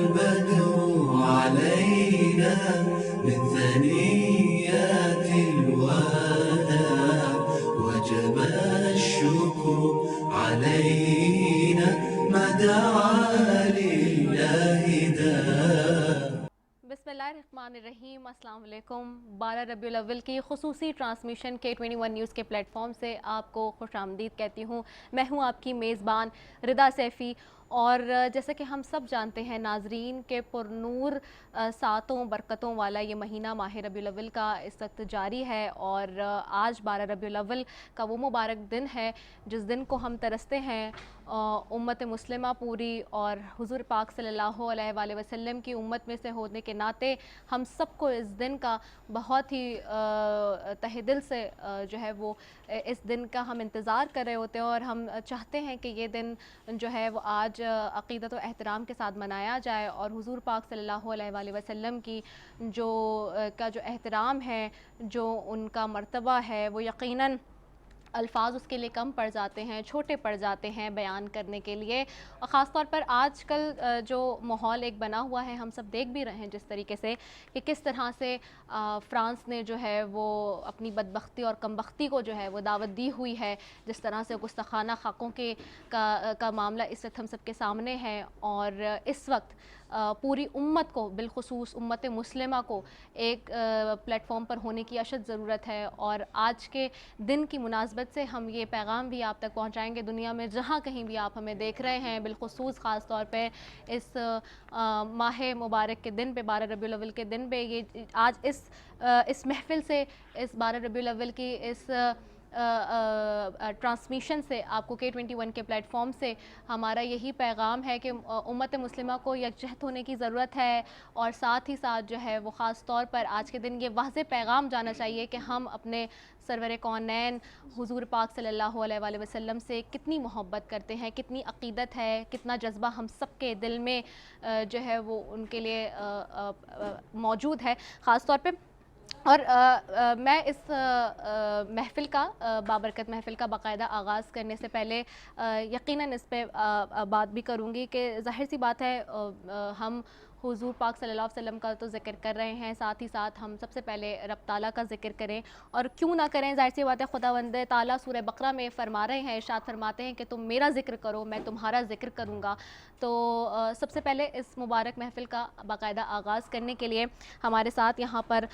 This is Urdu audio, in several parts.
البدر علينا من ثنيات الوداع وجب الشكر علينا ما دعا لله داع. بسم اللہ الرحمن الرحیم. السلام علیکم. 12 ربیع الاول کی خصوصی ٹرانسمیشن K21 نیوز کے پلیٹ فارم سے آپ کو خوش آمدید کہتی ہوں. میں ہوں آپ کی میزبان رضا سیفی. اور جیسا کہ ہم سب جانتے ہیں ناظرین کے پرنور ساتوں برکتوں والا یہ مہینہ ماہ ربیع الاول کا اس وقت جاری ہے، اور آج 12 ربیع الاول کا وہ مبارک دن ہے جس دن کو ہم ترستے ہیں امت مسلمہ پوری، اور حضور پاک صلی اللہ علیہ وآلہ وسلم کی امت میں سے ہونے کے ناطے ہم سب کو اس دن کا بہت ہی تہ دل سے جو ہے وہ اس دن کا ہم انتظار کر رہے ہوتے ہیں، اور ہم چاہتے ہیں کہ یہ دن جو ہے وہ آج عقیدت و احترام کے ساتھ منایا جائے، اور حضور پاک صلی اللہ علیہ وآلہ وسلم کی جو احترام ہے، جو ان کا مرتبہ ہے، وہ یقیناً الفاظ اس کے لیے کم پڑ جاتے ہیں، چھوٹے پڑ جاتے ہیں بیان کرنے کے لیے. اور خاص طور پر آج کل جو ماحول ایک بنا ہوا ہے، ہم سب دیکھ بھی رہے ہیں جس طریقے سے کہ کس طرح سے فرانس نے جو ہے وہ اپنی بدبختی اور کمبختی کو جو ہے وہ دعوت دی ہوئی ہے، جس طرح سے گستاخانہ حقوں کا معاملہ اس وقت ہم سب کے سامنے ہے. اور اس وقت پوری امت کو، بالخصوص امت مسلمہ کو ایک پلیٹ فارم پر ہونے کی اشد ضرورت ہے، اور آج کے دن کی مناسبت سے ہم یہ پیغام بھی آپ تک پہنچائیں گے دنیا میں جہاں کہیں بھی آپ ہمیں دیکھ رہے ہیں، بالخصوص خاص طور پہ اس ماہ مبارک کے دن پہ، 12 ربیع الاول کے دن پہ. یہ آج اس محفل سے، اس 12 ربیع الاول کی اس ٹرانسمیشن سے آپ کو K21 کے پلیٹ فارم سے ہمارا یہی پیغام ہے کہ امت مسلمہ کو یکجہت ہونے کی ضرورت ہے، اور ساتھ ہی ساتھ جو ہے وہ خاص طور پر آج کے دن یہ واضح پیغام جانا چاہیے کہ ہم اپنے سرور کونین حضور پاک صلی اللہ علیہ وآلہ وسلم سے کتنی محبت کرتے ہیں، کتنی عقیدت ہے، کتنا جذبہ ہم سب کے دل میں جو ہے وہ ان کے لیے موجود ہے خاص طور پہ. اور میں اس محفل کا، بابرکت محفل کا باقاعدہ آغاز کرنے سے پہلے یقیناً اس پہ بات بھی کروں گی کہ ظاہر سی بات ہے ہم حضور پاک صلی اللہ علیہ وسلم کا تو ذکر کر رہے ہیں، ساتھ ہی ساتھ ہم سب سے پہلے رب تعالیٰ کا ذکر کریں، اور کیوں نہ کریں. ظاہر سی بات ہے خداوند تعالیٰ سورہ بقرہ میں فرما رہے ہیں، ارشاد فرماتے ہیں کہ تم میرا ذکر کرو میں تمہارا ذکر کروں گا. تو سب سے پہلے اس مبارک محفل کا باقاعدہ آغاز کرنے کے لیے ہمارے ساتھ یہاں پر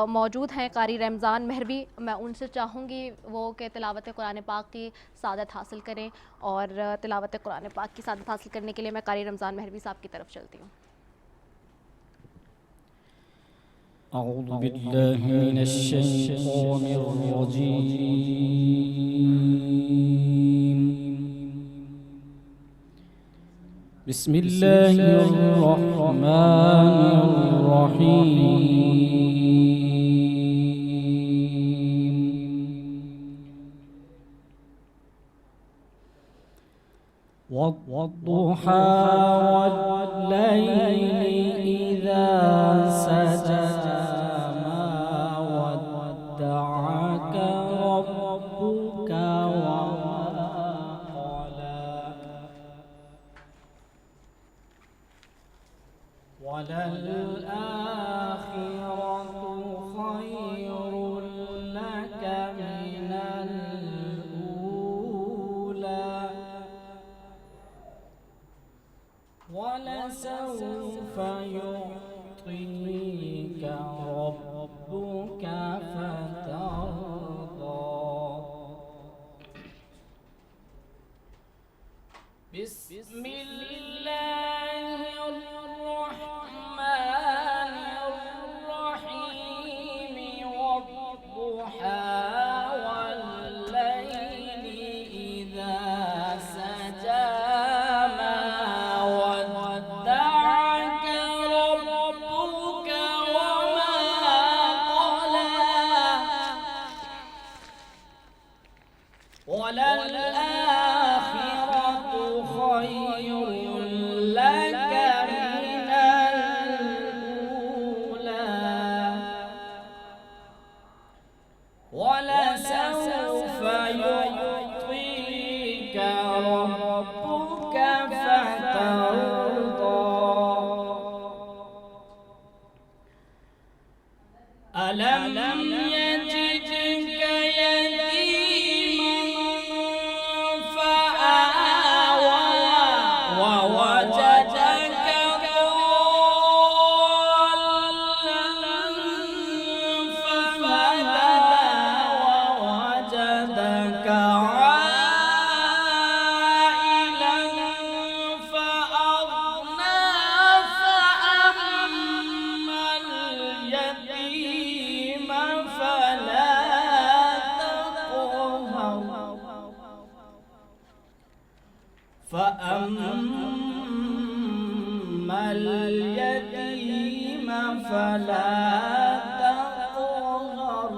موجود ہیں قاری رمضان مہروی. میں ان سے چاہوں گی وہ کہ تلاوت قرآن پاک کی سعادت حاصل کریں، اور تلاوت قرآن پاک کی سعادت حاصل کرنے کے لیے میں قاری رمضان مہروی صاحب کی طرف چلتی ہوں. اعوذ باللہ من الشیطان الرجیم. بسم اللہ الرحمن الرحیم. والضحى والليل إذا سجى ما ودعك ربك وما قلى وللآخرة خير لك من الأولى ولسوف يعطيك ربك فترضى. بسم الله الرحمن الرحيم. والضحى والليل إذا سجى ما ودعك ربك وما قلى وللآخرة خير ألم يجدك يتيما فآوى ووجدك ضالا فهدى ووجدك عائلا فأغنى فأما اليتيم فلا تقهر فأما اليتيم فلا تقهر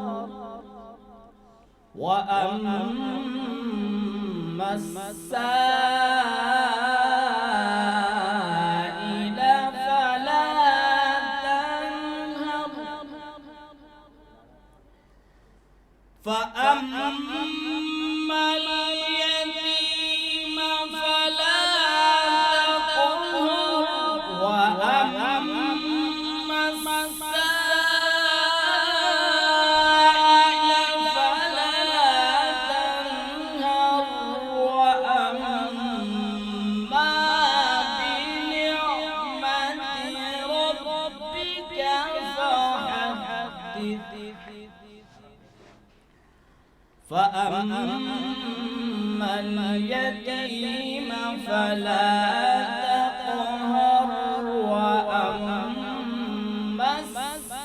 وأما السائل فلا تنهر فأما اليتيم فلا تقهر وأما السائل فلا تنهر وأما بنعمة ربك فحدث فأما اليتيم فلا تقهر وأما السائل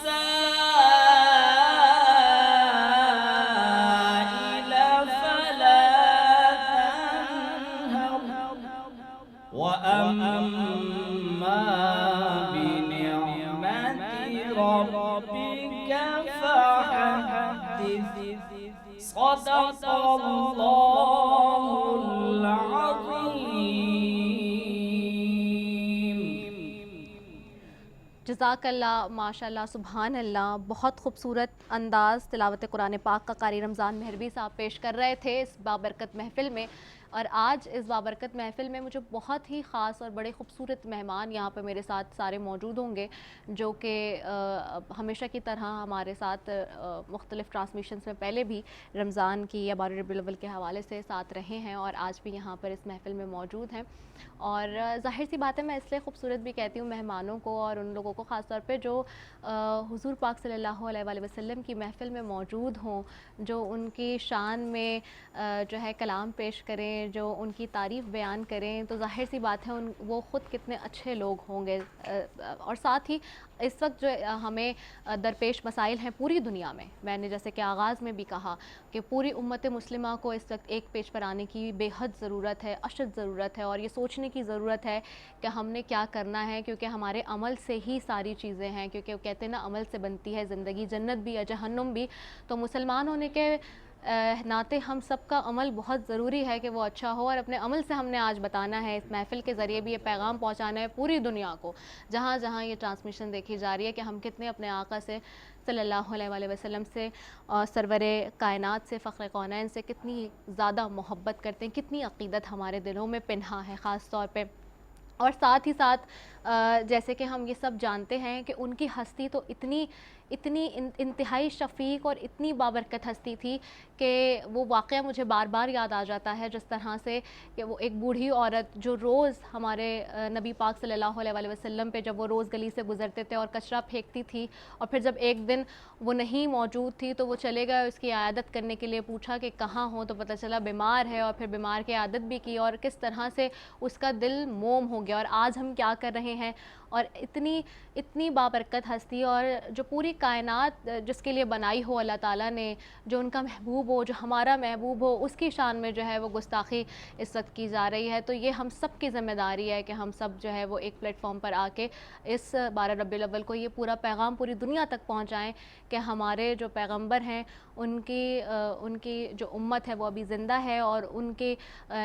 فلا تنهر وأما بنعمة ربك فحدث صدق الله العظيم. جزاک اللہ، ماشاء اللہ، سبحان اللہ. بہت خوبصورت انداز تلاوت قرآن پاک کا قاری رمضان مہروی صاحب پیش کر رہے تھے اس بابرکت محفل میں. اور آج اس بابرکت محفل میں مجھے بہت ہی خاص اور بڑے خوبصورت مہمان یہاں پہ میرے ساتھ سارے موجود ہوں گے، جو کہ ہمیشہ کی طرح ہمارے ساتھ مختلف ٹرانسمیشنز میں پہلے بھی رمضان کی یا 12 ربیع الاول کے حوالے سے ساتھ رہے ہیں اور آج بھی یہاں پر اس محفل میں موجود ہیں. اور ظاہر سی بات ہے، میں اس لیے خوبصورت بھی کہتی ہوں مہمانوں کو اور ان لوگوں کو خاص طور پہ جو حضور پاک صلی اللہ علیہ وآلہ وسلم کی محفل میں موجود ہوں، جو ان کی شان میں جو ہے کلام پیش کریں، جو ان کی تعریف بیان کریں. تو ظاہر سی بات ہے وہ خود کتنے اچھے لوگ ہوں گے. اور ساتھ ہی اس وقت جو ہمیں درپیش مسائل ہیں پوری دنیا میں نے جیسے کہ آغاز میں بھی کہا کہ پوری امت مسلمہ کو اس وقت ایک پیج پر آنے کی بے حد ضرورت ہے، اشد ضرورت ہے، اور یہ سوچنے کی ضرورت ہے کہ ہم نے کیا کرنا ہے، کیونکہ ہمارے عمل سے ہی ساری چیزیں ہیں. کیونکہ وہ کہتے ہیں نا، عمل سے بنتی ہے زندگی، جنت بھی یا جہنم بھی. تو مسلمان ہونے کے ناطے ہم سب کا عمل بہت ضروری ہے کہ وہ اچھا ہو، اور اپنے عمل سے ہم نے آج بتانا ہے، اس محفل کے ذریعے بھی یہ پیغام پہنچانا ہے پوری دنیا کو، جہاں جہاں یہ ٹرانسمیشن دیکھی جا رہی ہے، کہ ہم کتنے اپنے آقا سے صلی اللہ علیہ وآلہ وسلم سے، سرور کائنات سے، فخر کونین سے کتنی زیادہ محبت کرتے ہیں، کتنی عقیدت ہمارے دلوں میں پنہا ہے خاص طور پہ. اور ساتھ ہی ساتھ جیسے کہ ہم یہ سب جانتے ہیں کہ ان کی ہستی تو اتنی انتہائی شفیق اور اتنی بابرکت ہستی تھی کہ وہ واقعہ مجھے بار بار یاد آ جاتا ہے، جس طرح سے کہ وہ ایک بوڑھی عورت جو روز ہمارے نبی پاک صلی اللہ علیہ وآلہ وسلم پہ جب وہ روز گلی سے گزرتے تھے اور کچرا پھینکتی تھی، اور پھر جب ایک دن وہ نہیں موجود تھی تو وہ چلے گئے اس کی عیادت کرنے کے لیے، پوچھا کہ کہاں ہو، تو پتہ چلا بیمار ہے، اور پھر بیمار کی عیادت بھی کی، اور کس طرح سے اس کا دل موم ہو گیا. اور آج ہم کیا کر رہے ہیں، اور اتنی بابرکت ہستی، اور جو پوری کائنات جس کے لیے بنائی ہو اللہ تعالیٰ نے، جو ان کا محبوب ہو، جو ہمارا محبوب ہو، اس کی شان میں جو ہے وہ گستاخی اس وقت کی جا رہی ہے. تو یہ ہم سب کی ذمہ داری ہے کہ ہم سب جو ہے وہ ایک پلیٹ فارم پر آ کے اس 12 ربیع الاول کو یہ پورا پیغام پوری دنیا تک پہنچائیں کہ ہمارے جو پیغمبر ہیں ان کی جو امت ہے وہ ابھی زندہ ہے، اور ان کے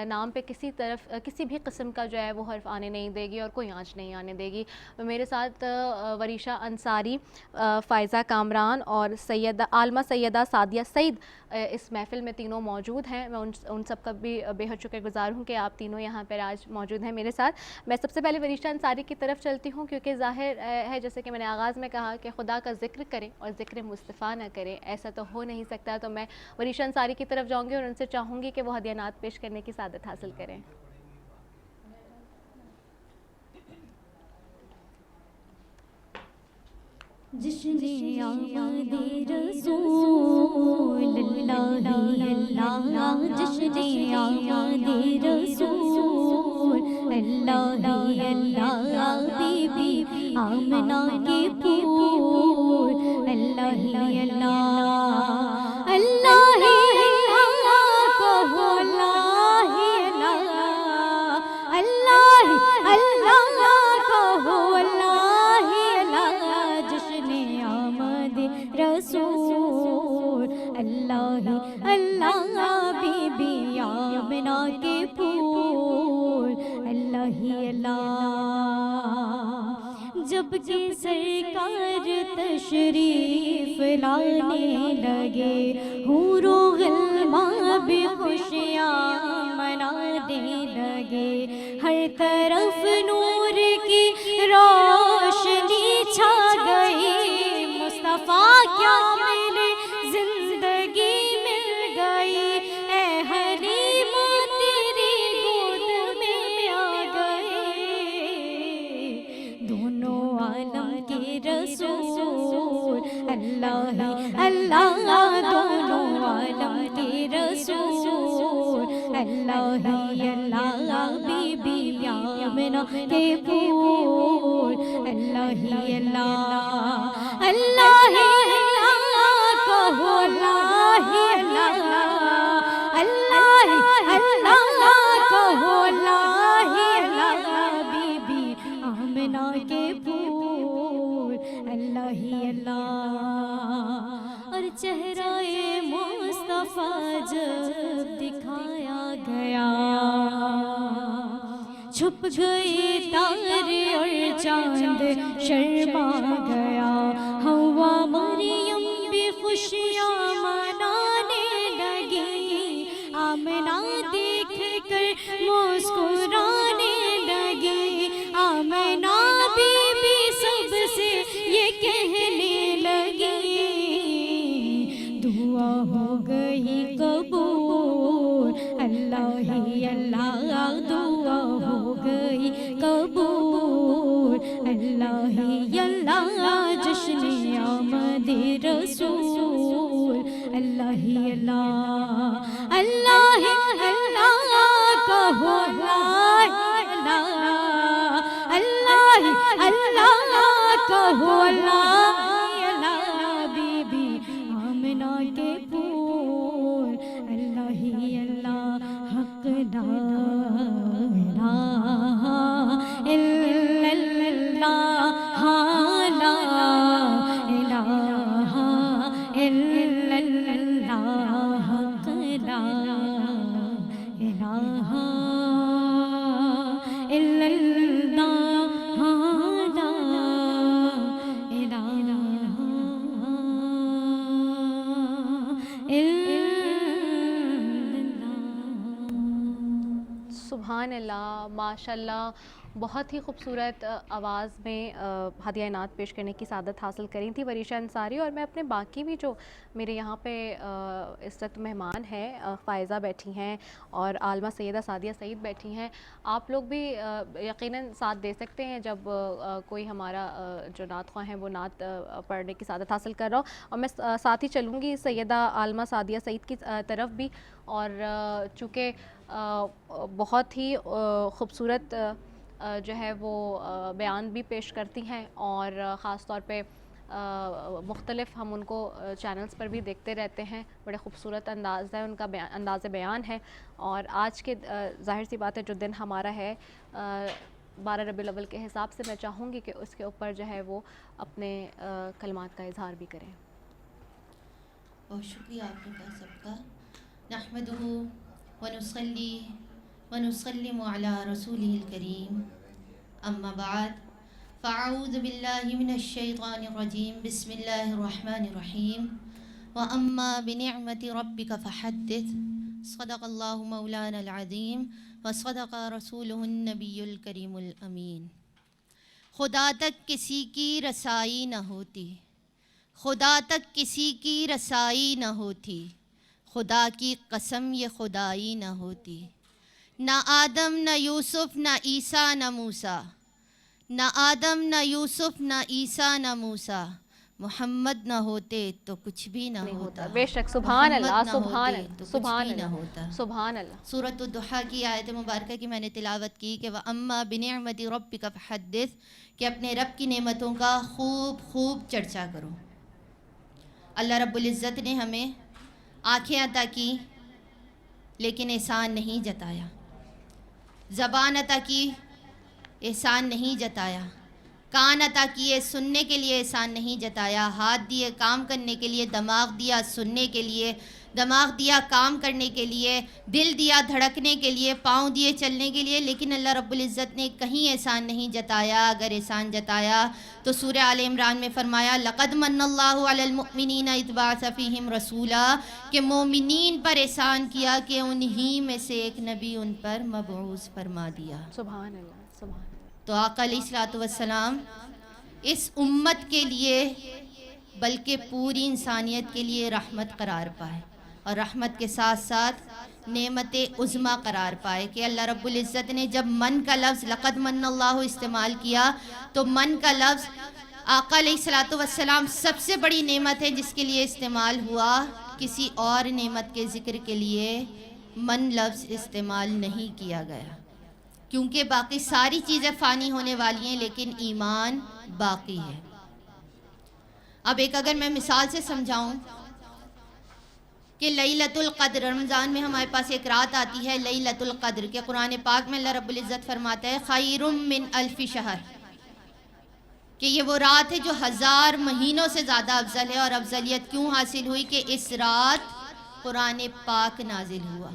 نام پہ کسی بھی قسم کا جو ہے وہ حرف آنے نہیں دے گی اور کوئی آنچ نہیں جانے دے گی. میرے ساتھ وریشہ انصاری, فائزہ کامران اور عالمہ سیدہ سعدیہ سعید اس محفل میں تینوں موجود ہیں. میں ان سب کا بھی بے حد شکر گزار ہوں کہ آپ تینوں یہاں پر آج موجود ہیں میرے ساتھ. میں سب سے پہلے وریشہ انصاری کی طرف چلتی ہوں, کیونکہ ظاہر ہے جیسے کہ میں نے آغاز میں کہا کہ خدا کا ذکر کریں اور ذکر مصطفیٰ نہ کریں, ایسا تو ہو نہیں سکتا. تو میں وریشہ انصاری کی طرف جاؤں گی اور ان سے چاہوں گی کہ وہ ہدیہ نعت پیش کرنے کی سعادت حاصل کریں. جشن آمد رسول اللہ اللہ, جشن آمد رسول اللہ اللہ, بی بی آمنہ کے پھول اللہ اللہ اللہ کہو اللہ اللہ اللہ کہو اللہ اللہ, جشن آمد رسول اللہ اللہ, بی بی آمنہ کے پھول اللہ اللہ. جب کہ سرکار تشریف لانے لگے, حور و غلمان بھی خوشیاں منانے لگے, ہر طرف نور کی روشنی چھا گئی, مصطفیٰ کیا ملے زندگی مل گئی, اے حلیم تیری گود میں آ گئے دونوں عالم کے رسول اللہ اللہ, دونوں عالم کے رسول اللہ اللہ, بی بی آمنہ کے پھول اللہ اللہ اللہ کہو اللہ اللہ اللہ کہو اللہ اللہ, بی بی آمنہ کے پھول اللہ اللہ. اور چہرہ مصطفیٰ جب دکھایا گیا, چھپ گئے تارے اور چاند شرما گیا, ہوا مریم بھی خوشیاں منانے لگی, آمنہ دیکھ کر مسکرانے لگی, آمنہ بی بی سب سے یہ کہنے لگی, دعا ہو گئی قبول اللہ اللہ, دعا ہو گئی قبول اللہ اللہ, جشن آمد رسول اللہ اللہ اللہ اللہ کہو اللہ اللہ اللہ کہو اللہ اللہ, بی بی آمنہ کے پھول اللہ اللہ. حق لا الہ الا اللہ, لا الہ الا اللہ, حق لا الہ الا اللہ, لا الہ سبحان اللہ, ماشاء اللہ, بہت ہی خوبصورت آواز میں ہدیہ نعت پیش کرنے کی سعادت حاصل کری تھی وریشہ انصاری. اور میں اپنے باقی بھی جو میرے یہاں پہ عزت مہمان ہیں, فائزہ بیٹھی ہیں اور عالمہ سیدہ سعدیہ سعید بیٹھی ہیں, آپ لوگ بھی یقیناً ساتھ دے سکتے ہیں جب کوئی ہمارا جو نعت خواہ ہیں وہ نعت پڑھنے کی سعادت حاصل کر رہا ہو. اور میں ساتھ ہی چلوں گی سیدہ عالمہ سعدیہ سعید کی طرف بھی, اور چونکہ بہت ہی خوبصورت جو ہے وہ بیان بھی پیش کرتی ہیں, اور خاص طور پہ مختلف ہم ان کو چینلز پر بھی دیکھتے رہتے ہیں, بڑے خوبصورت انداز ہے ان کا, انداز بیان ہے. اور آج کے ظاہر سی بات ہے جو دن ہمارا ہے 12 ربیع الاول کے حساب سے, میں چاہوں گی کہ اس کے اوپر جو ہے وہ اپنے کلمات کا اظہار بھی کریں. بہت شکریہ آپ لوگ کا سب کا. نحمدہ ونصلی ونسلم علی رسولہ الکریم, اما بعد. فاعوذ باللہ من الشیطان الرجیم بسم اللہ الرحمن الرحیم واما بنعمت ربک فحدث صدق اللہ مولانا العظیم وصدق رسولہ النبی الکریم الامین۔ خدا تک کسی کی رسائی نہ ہوتی، خدا تک کسی کی رسائی نہ ہوتی، خدا کی قسم یہ خدائی نہ ہوتی۔ نہ آدم نہ یوسف نہ عیسیٰ نہ موسیٰ، نہ آدم نہ یوسف نہ عیسیٰ نہ موسیٰ، محمد نہ ہوتے تو کچھ بھی نہ ہوتا۔ بے شک، سبحان اللہ، محمد نہ سبحان ہوتے اللہ، تو کچھ سبحان بھی نہ اللہ، ہوتا۔ سبحان اللہ۔ سورۃ الضحیٰ کی آیت مبارکہ کی میں نے تلاوت کی کہ وَأَمَّا بِنِعْمَتِ رَبِّكَ فَحَدِّثْ، کہ اپنے رب کی نعمتوں کا خوب خوب چرچا کرو۔ اللہ رب العزت نے ہمیں آنکھیں عطا کی لیکن احسان نہیں جتایا، زبان عطا کی احسان نہیں جتایا، کان عطا کیے سننے کے لیے احسان نہیں جتایا، ہاتھ دیے کام کرنے کے لیے، دماغ دیا سننے کے لیے، دماغ دیا کام کرنے کے لیے، دل دیا دھڑکنے کے لیے، پاؤں دیے چلنے کے لیے، لیکن اللہ رب العزت نے کہیں احسان نہیں جتایا۔ اگر احسان جتایا تو سورہ آل عمران میں فرمایا لَقَدْ مَنَّ اللَّهُ عَلَى الْمُؤْمِنِينَ إِذْ بَعَثَ فِيهِمْ رَسُولًا، کہ مومنین پر احسان کیا کہ انہی میں سے ایک نبی ان پر مبعوث فرما دیا۔ سبحان اللہ، سبحان اللہ۔ تو آقا علیہ الصلوۃ والسلام اس امت کے لیے بلکہ پوری انسانیت کے لیے رحمت قرار پائے، اور رحمت کے ساتھ ساتھ نعمت عظمیٰ قرار پائے کہ اللہ رب العزت نے جب من کا لفظ لقد من اللہ استعمال کیا تو من کا لفظ آقا علیہ الصلوۃ والسلام سب سے بڑی نعمت ہے جس کے لیے استعمال ہوا، کسی اور نعمت کے ذکر کے لیے من لفظ استعمال نہیں کیا گیا، کیونکہ باقی ساری چیزیں فانی ہونے والی ہیں لیکن ایمان باقی ہے۔ اب ایک اگر میں مثال سے سمجھاؤں کہ لیلۃ القدر، رمضان میں ہمارے پاس ایک رات آتی ہے لیلۃ القدر، کہ قرآن پاک میں اللہ رب العزت فرماتا ہے خیر من الف شہر، کہ یہ وہ رات ہے جو 1000 مہینوں سے زیادہ افضل ہے۔ اور افضلیت کیوں حاصل ہوئی؟ کہ اس رات قرآن پاک نازل ہوا۔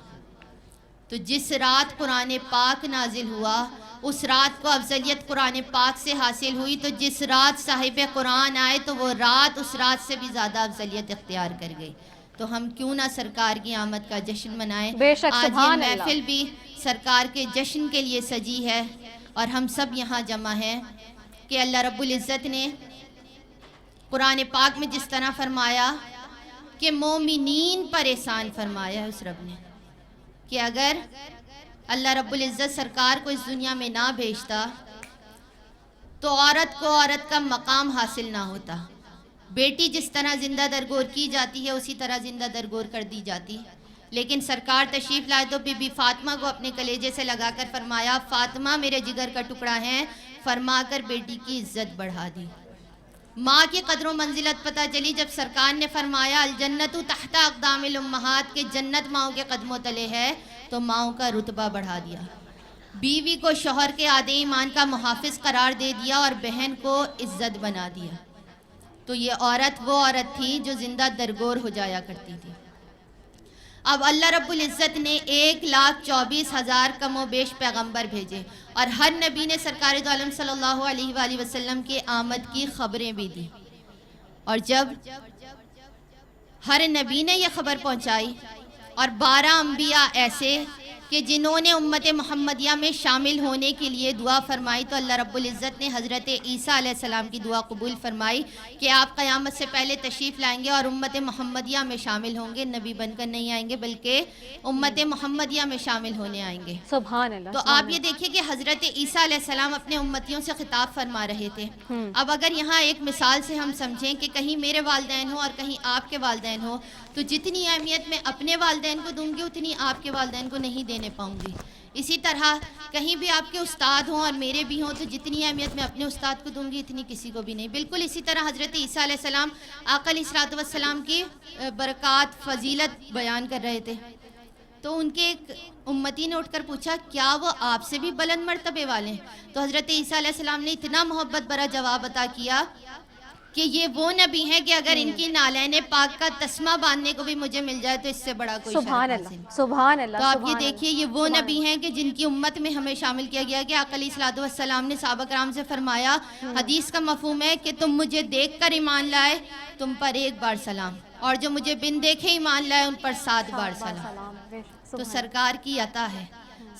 تو جس رات قرآن پاک نازل ہوا اس رات کو افضلیت قرآن پاک سے حاصل ہوئی، تو جس رات صاحب قرآن آئے تو وہ رات اس رات سے بھی زیادہ افضلیت اختیار کر گئی۔ تو ہم کیوں نہ سرکار کی آمد کا جشن منائیں؟ بے شک، آج یہ سبحان اللہ۔ محفل بھی سرکار کے جشن کے لیے سجی ہے اور ہم سب یہاں جمع ہیں کہ اللہ رب العزت نے قرآن پاک میں جس طرح فرمایا کہ مومنین پر احسان فرمایا ہے اس رب نے، کہ اگر اللہ رب العزت سرکار کو اس دنیا میں نہ بھیجتا تو عورت کو عورت کا مقام حاصل نہ ہوتا۔ بیٹی جس طرح زندہ درگور کی جاتی ہے اسی طرح زندہ درگور کر دی جاتی، لیکن سرکار تشریف لائے تو بی بی فاطمہ کو اپنے کلیجے سے لگا کر فرمایا فاطمہ میرے جگر کا ٹکڑا ہے، فرما کر بیٹی کی عزت بڑھا دی۔ ماں کی قدر و منزلت پتہ چلی جب سرکار نے فرمایا الجنت تحت اقدام الامہات، کہ جنت ماؤں کے قدموں تلے ہے، تو ماؤں کا رتبہ بڑھا دیا۔ بیوی کو شوہر کے آدھے ایمان کا محافظ قرار دے دیا اور بہن کو عزت بنا دیا۔ تو یہ عورت وہ عورت تھی جو زندہ درگور ہو جایا کرتی تھی۔ اب اللہ رب العزت نے 1,24,000 کم و بیش پیغمبر بھیجے، اور ہر نبی نے سرکار دو عالم صلی اللہ علیہ وآلہ وسلم کے آمد کی خبریں بھی دی، اور جب ہر نبی نے یہ خبر پہنچائی اور 12 انبیاء ایسے کہ جنہوں نے امت محمدیہ میں شامل ہونے کے لیے دعا فرمائی، تو اللہ رب العزت نے حضرت عیسیٰ علیہ السلام کی دعا قبول فرمائی کہ آپ قیامت سے پہلے تشریف لائیں گے اور امت محمدیہ میں شامل ہوں گے، نبی بن کر نہیں آئیں گے بلکہ امت محمدیہ میں شامل ہونے آئیں گے۔ سبحان اللہ۔ تو آپ یہ دیکھیں کہ حضرت عیسیٰ علیہ السلام اپنے امتیوں سے خطاب فرما رہے تھے۔ اب اگر یہاں ایک مثال سے ہم سمجھیں کہ کہیں میرے والدین ہوں اور کہیں آپ کے والدین ہوں، تو جتنی اہمیت میں اپنے والدین کو دوں گی اتنی آپ کے والدین کو نہیں دینے پاؤں گی۔ اسی طرح کہیں بھی آپ کے استاد ہوں اور میرے بھی ہوں تو جتنی اہمیت میں اپنے استاد کو دوں گی اتنی کسی کو بھی نہیں۔ بالکل اسی طرح حضرت عیسیٰ علیہ السلام آقا علیہ الصلوۃ والسلام کی برکات فضیلت بیان کر رہے تھے، تو ان کے ایک امتی نے اٹھ کر پوچھا کیا وہ آپ سے بھی بلند مرتبے والے ہیں؟ تو حضرت عیسیٰ علیہ السلام نے اتنا محبت بھرا جواب عطا کیا کہ یہ وہ نبی ہیں کہ اگر ان کی نالین پاک کا تسمہ باندھنے کو بھی مجھے مل جائے تو اس سے بڑا کوئی سبحان شرف اللہ، حاصل نہیں۔ سبحان اللہ، تو آپ سبحان یہ اللہ، دیکھیے یہ وہ سبحان نبی ہیں کہ جن کی امت میں ہمیں شامل کیا گیا کہ آقا علیہ الصلوۃ والسلام نے صحابہ کرام سے فرمایا، حدیث کا مفہوم ہے کہ تم مجھے دیکھ کر ایمان لائے تم پر 1 بار سلام، اور جو مجھے بن دیکھے ایمان لائے ان پر 7 بار سلام۔ بے شک، تو سبحان سرکار کی عطا ہے،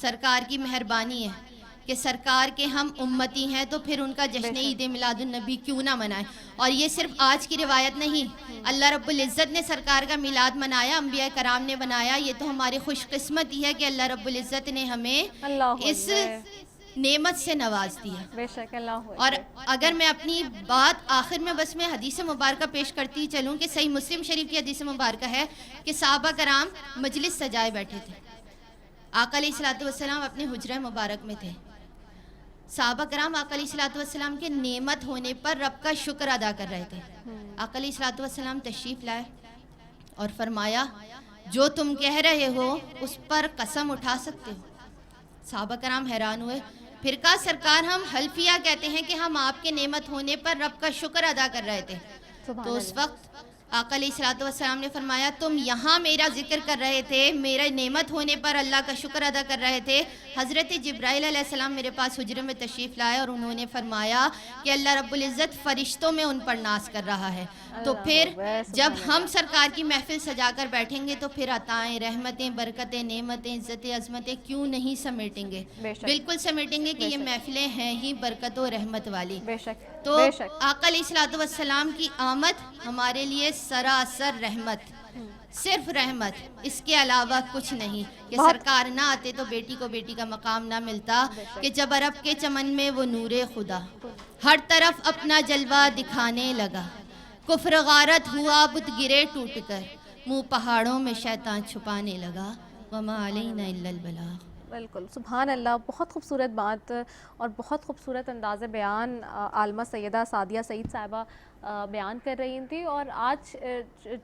سرکار کی مہربانی ہے کہ سرکار کے ہم امتی ہیں، تو پھر ان کا جشن عید میلاد النبی کیوں نہ منائیں۔ اور یہ صرف آج کی روایت نہیں، اللہ رب العزت نے سرکار کا میلاد منایا، انبیاء کرام نے منایا، یہ تو ہماری خوش قسمتی ہے کہ اللہ رب العزت نے ہمیں اللہ اس اکبر، نعمت سے نواز دیا۔ بے شک، اللہ اور اکبر۔ اگر میں اپنی بات آخر میں بس میں حدیث مبارکہ پیش کرتی چلوں کہ صحیح مسلم شریف کی حدیث مبارکہ ہے کہ صحابہ کرام مجلس سجائے بیٹھے تھے، آقا علیہ الصلوۃ والسلام اپنے حجرہ مبارک میں تھے، صحابہ کرام آقا علیہ الصلوۃ والسلام کے نعمت ہونے پر رب کا شکر ادا کر رہے تھے۔ آقا علیہ الصلوۃ والسلام تشریف لائے اور فرمایا جو تم کہہ رہے ہو اس پر قسم اٹھا سکتے ہو؟ صحابہ کرام حیران ہوئے، پھر کہا سرکار ہم حلفیہ کہتے ہیں کہ ہم آپ کے نعمت ہونے پر رب کا شکر ادا کر رہے تھے۔ تو اس وقت آقا علیہ الصلوۃ والسلام نے فرمایا تم یہاں میرا ذکر کر رہے تھے، میرا نعمت ہونے پر اللہ کا شکر ادا کر رہے تھے، حضرت جبرائیل علیہ السلام میرے پاس حجرے میں تشریف لائے اور انہوں نے فرمایا کہ اللہ رب العزت فرشتوں میں ان پر ناز کر رہا ہے۔ تو پھر جب ہم سرکار کی محفل سجا کر بیٹھیں گے تو پھر عطائیں، رحمتیں، برکتیں، نعمتیں، عزتیں، عظمتیں کیوں نہیں سمیٹیں گے؟ بالکل سمیٹیں گے کہ یہ محفلیں ہیں ہی برکت و رحمت والی۔ بے شک، تو بے شک، آقا علیہ الصلوۃ والسلام کی آمد ہمارے لیے سراسر رحمت، صرف رحمت، اس کے علاوہ کچھ نہیں۔ کہ سرکار نہ آتے تو بیٹی کو بیٹی کا مقام نہ ملتا، کہ جب عرب کے چمن میں وہ نور خدا ہر طرف اپنا جلوہ دکھانے لگا، کفر غارت ہوا بت گرے ٹوٹ کر، منہ پہاڑوں میں شیطان چھپانے لگا، وما علینا الا البلاغ۔ بالکل، سبحان اللہ، بہت خوبصورت بات اور بہت خوبصورت انداز بیان عالمہ سیدہ سعدیہ سعید صاحبہ بیان کر رہی تھی۔ اور آج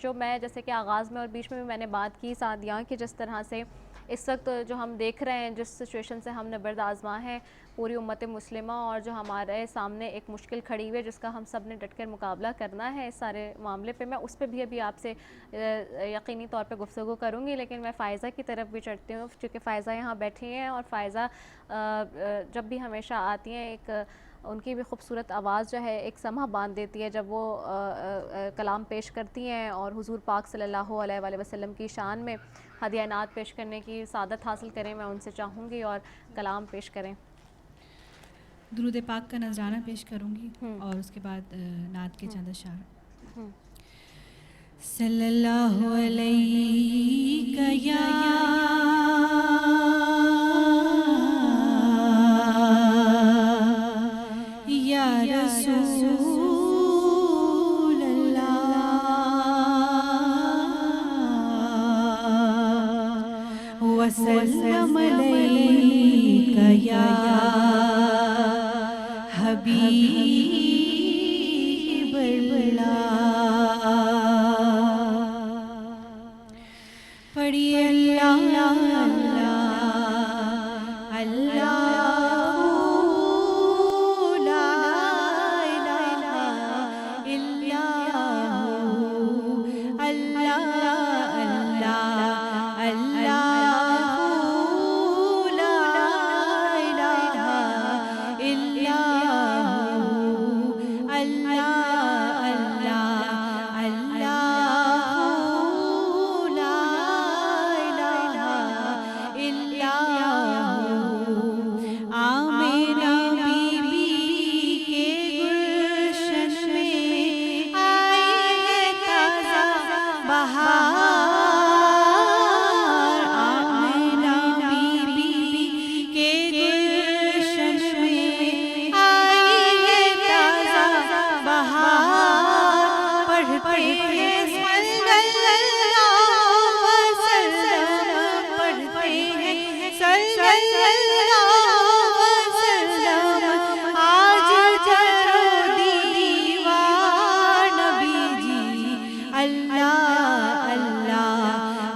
جو میں جیسے کہ آغاز میں اور بیچ میں بھی میں نے بات کی سعدیہ کہ جس طرح سے اس وقت جو ہم دیکھ رہے ہیں، جس سچویشن سے ہم نبرد آزما ہیں پوری امت مسلمہ، اور جو ہمارے سامنے ایک مشکل کھڑی ہوئی ہے جس کا ہم سب نے ڈٹ کر مقابلہ کرنا ہے اس سارے معاملے پہ، میں اس پہ بھی ابھی آپ سے یقینی طور پہ گفتگو کروں گی، لیکن میں فائزہ کی طرف بھی چڑھتی ہوں چونکہ فائزہ یہاں بیٹھی ہیں، اور فائزہ جب بھی ہمیشہ آتی ہیں ایک ان کی بھی خوبصورت آواز جو ہے ایک سمہ باندھ دیتی ہے جب وہ کلام پیش کرتی ہیں، اور حضور پاک صلی اللہ علیہ وآلہ وسلم کی شان میں ہدیہ نعت پیش کرنے کی سعادت حاصل کریں، میں ان سے چاہوں گی اور کلام پیش کریں۔ درود پاک کا نذرانہ پیش کروں گی اور اس کے بعد نعت کے چند اشعار۔ صلی اللہ علیہ یا رسول اللہ وسلم علیک یا حبیب اللہ۔ پڑھیے اللہ اللہ اللہ لا الہ الا اللہ اللہ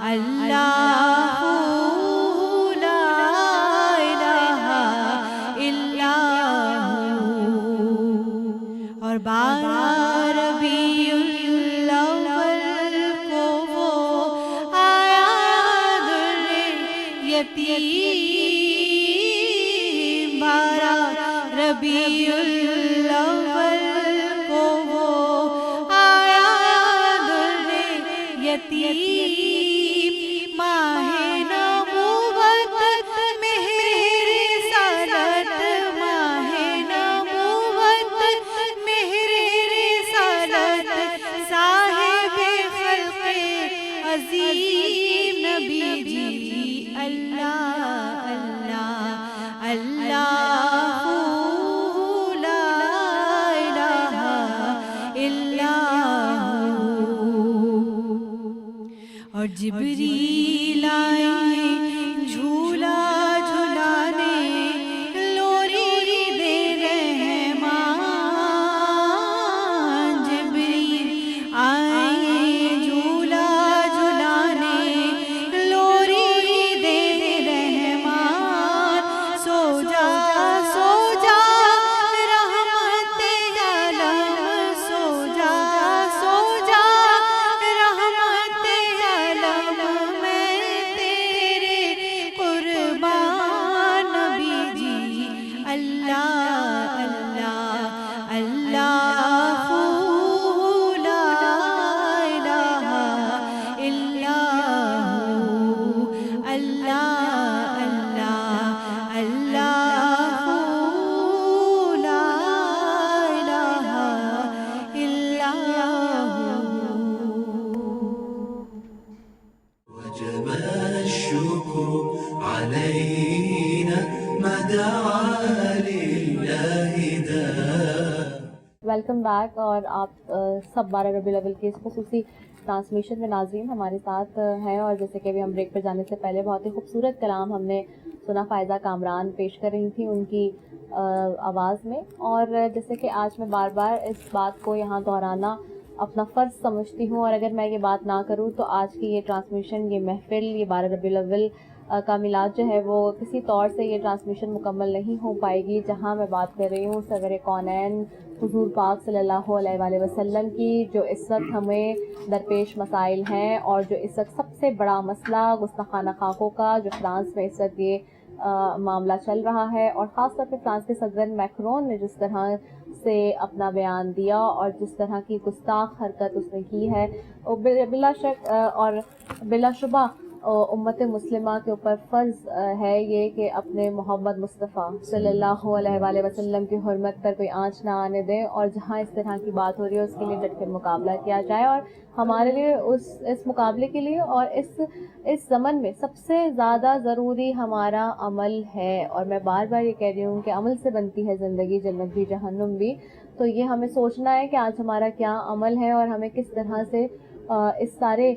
اللہ لا الہ الا اور بار اور جبریل آئے جھولا جھولانے لوری دے رحمان، جبریل آئے جھولا جھولانے لوری دے رحمان، سو جا سو جا رحمت عالم، سو جا سو جا رحمت عالم، میں تیرے قربان نبی جی، اللہ اللہ اللہ لا الہ الا ہو، اللہ اللہ اللہ لا الہ الا ہو۔ وجب الشكر علينا ما دعا لله داء۔ ویلکم بیک، اور آپ سب 12 ربیع الاول کے اس خصوصی ٹرانسمیشن میں ناظرین ہمارے ساتھ ہیں، اور جیسے کہ ابھی ہم بریک پر جانے سے پہلے بہت ہی خوبصورت کلام ہم نے سنا، فائزہ کامران پیش کر رہی تھیں ان کی آواز میں، اور جیسے کہ آج میں بار بار اس بات کو یہاں دہرانا اپنا فرض سمجھتی ہوں، اور اگر میں یہ بات نہ کروں تو آج کی یہ ٹرانسمیشن، یہ محفل، یہ 12 ربیع الاول کا میلاد جو ہے وہ کسی طور سے یہ ٹرانسمیشن مکمل نہیں ہو پائے گی جہاں میں بات کر رہی ہوں سرور کونین حضور پاک صلی اللہ علیہ وآلہ وسلم کی، جو اس وقت ہمیں درپیش مسائل ہیں، اور جو اس وقت سب سے بڑا مسئلہ گستاخانہ خاکوں کا جو فرانس میں اس وقت یہ معاملہ چل رہا ہے، اور خاص طور پہ فرانس کے صدر میکرون نے جس طرح سے اپنا بیان دیا اور جس طرح کی گستاخ حرکت اس نے کی ہے، بلا شک اور بلا شبہ امت مسلمہ کے اوپر فرض ہے یہ کہ اپنے محمد مصطفیٰ صلی اللہ علیہ وآلہ وسلم کی حرمت پر کوئی آنچ نہ آنے دیں، اور جہاں اس طرح کی بات ہو رہی ہے اس کے لیے ڈٹ کر مقابلہ کیا جائے، اور ہمارے لیے اس مقابلے کے لیے اور اس زمن میں سب سے زیادہ ضروری ہمارا عمل ہے، اور میں بار بار یہ کہہ رہی ہوں کہ عمل سے بنتی ہے زندگی، جنت بھی جہنم بھی، تو یہ ہمیں سوچنا ہے کہ آج ہمارا کیا عمل ہے، اور ہمیں کس طرح سے اس سارے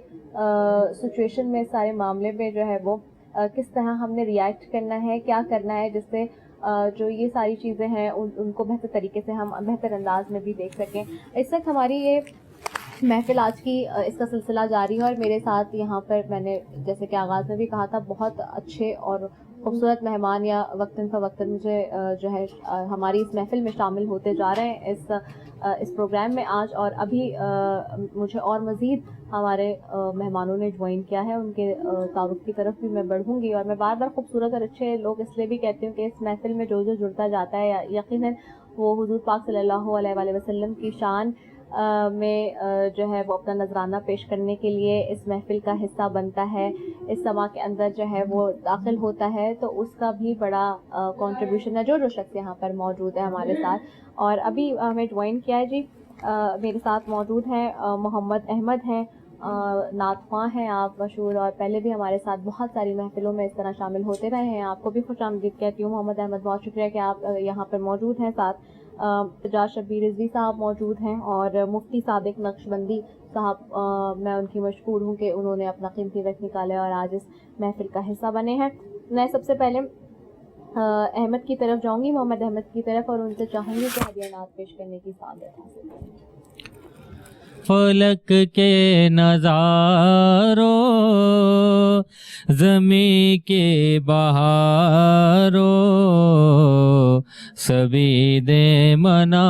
سچویشن میں، اس سارے معاملے میں جو ہے وہ کس طرح ہم نے ریئیکٹ کرنا ہے، کیا کرنا ہے جس سے جو یہ ساری چیزیں ہیں ان کو بہتر طریقے سے ہم بہتر انداز میں بھی دیکھ سکیں۔ اس وقت ہماری یہ محفل آج کی اس کا سلسلہ جاری ہے، اور میرے ساتھ یہاں پر میں نے جیسے کہ آغاز میں بھی کہا تھا بہت اچھے اور خوبصورت مہمان یا وقتاً فوقتاً مجھے جو ہے ہماری اس محفل میں شامل ہوتے جا رہے ہیں اس پروگرام میں آج، اور ابھی مجھے اور مزید ہمارے مہمانوں نے جوائن کیا ہے، ان کے تعارف کی طرف بھی میں بڑھوں گی، اور میں بار بار خوبصورت اور اچھے لوگ اس لیے بھی کہتی ہوں کہ اس محفل میں جو جڑتا جاتا ہے یقیناً وہ حضور پاک صلی اللہ علیہ وآلہ وسلم کی شان میں جو ہے وہ اپنا نذرانہ پیش کرنے کے لیے اس محفل کا حصہ بنتا ہے، اس سما کے اندر جو ہے وہ داخل ہوتا ہے، تو اس کا بھی بڑا کنٹریبیوشن ہے جو شخص یہاں پر موجود ہے ہمارے ساتھ۔ اور ابھی ہمیں جوائن کیا ہے جی، میرے ساتھ موجود ہیں محمد احمد ہیں، نعت خواں ہیں آپ مشہور، اور پہلے بھی ہمارے ساتھ بہت ساری محفلوں میں اس طرح شامل ہوتے رہے ہیں، آپ کو بھی خوش آمدید کہتی ہوں محمد احمد، بہت شکریہ کہ آپ یہاں پر موجود ہیں۔ ساتھ اعجاز شبیر رضوی صاحب موجود ہیں، اور مفتی صادق نقشبندی صاحب، میں ان کی مشکور ہوں کہ انہوں نے اپنا قیمتی وقت نکالا اور آج اس محفل کا حصہ بنے ہیں۔ میں سب سے پہلے احمد کی طرف جاؤں گی، محمد احمد کی طرف، اور ان سے چاہوں گی کہ ہدیہ نعت پیش کرنے کی سعادت حاصل کریں۔ فلک کے نظاروں زمیں کے بہاروں سبھی دے مناؤ،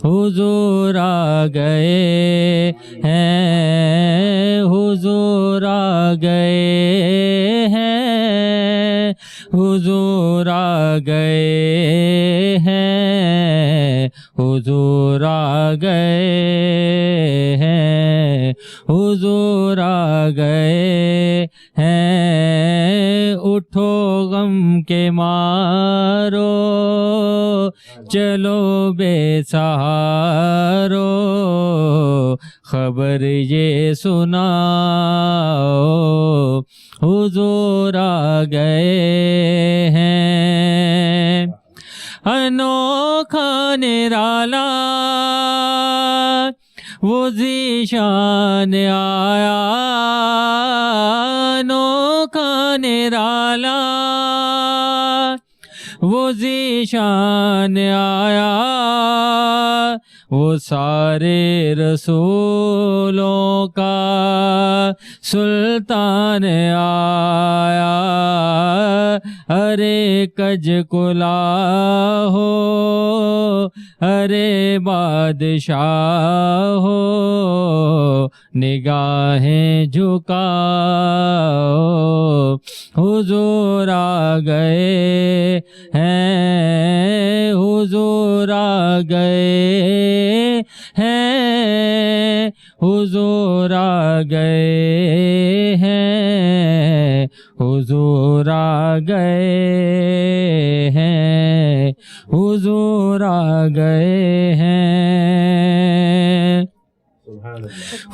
حضور آ گئے ہیں، حضور آ گئے ہیں، حضور آ گئے ہیں، حضور آ گئے ہیں، حضور آ گئے ہیں، اٹھو غم کے مارو چلو بے سہارو، خبر یہ سناؤ حضور آ گئے ہیں۔ انوکھا نرالا وہ ذیشان آیا نوکھا نرالا، وہ ذیشان آیا وہ سارے رسولوں کا سلطان آیا، ارے کج کلا ہو ارے بادشاہ ہو، نگاہیں جھکاؤ حضور آ گئے ہیں، حضور آ گئے ہیں، حضور آ گئے ہیں، حضور آ گئے ہیں، حضور آ گئے ہیں۔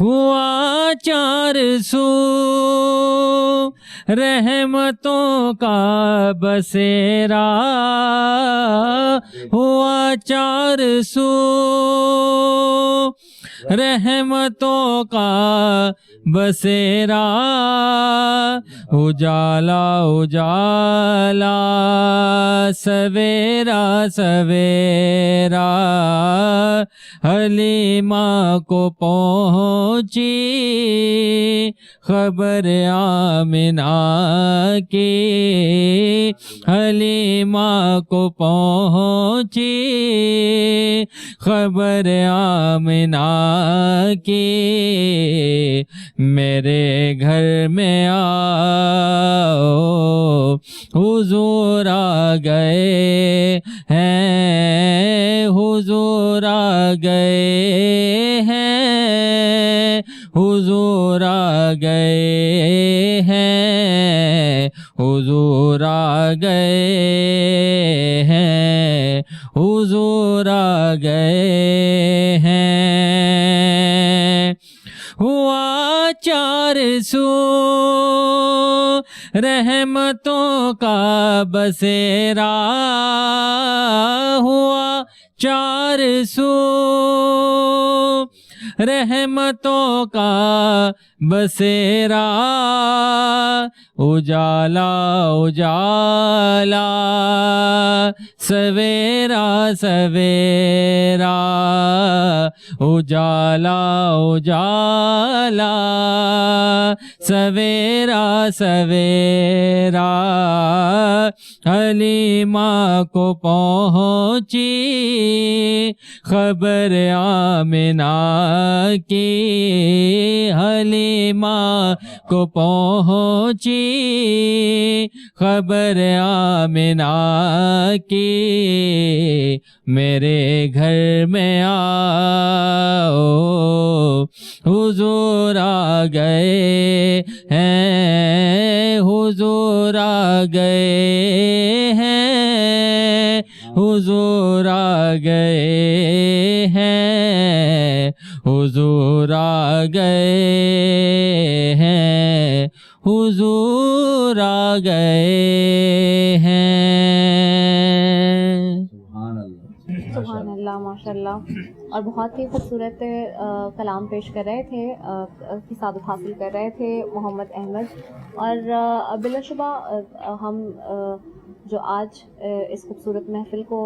ہوا 400 رحمتوں کا بسیرا، ہوا 400 رحمتوں کا بسیرا، اجالا اجالا سویرا سویرا، حلیمہ کو پہنچی خبر آمنہ کی، حلیمہ کو پہنچی خبر آمنہ کی، میرے گھر میں آؤ حضور آ گئے ہیں، حضور آ گئے ہیں، حضور آ گئے ہیں، حضور آ گئے ہیں، حضور آ گئے ہیں۔ ہوا 400 رحمتوں کا بسیرا، ہوا 400 رحمتوں کا بسیرا، اجالا اجالا سویرا سویرا، اجالا اجالا سویرا سویرا، حلیمہ کو پہنچی خبر آمنہ کی، حلیمہ کو پہنچی خبر آمنہ کی، میرے گھر میں آؤ حضور آ گئے ہیں، حضور آ گئے ہیں، حضور آ گئے ہیں، حضور آ گئے ہیں، حضور آ گئے ہیں۔ سبحان اللہ، ماشاء اللہ، اور بہت ہی خوبصورت کلام پیش کر رہے تھے، فصاحت حاصل کر رہے تھے محمد احمد، اور بلا شبہ ہم جو آج اس خوبصورت محفل کو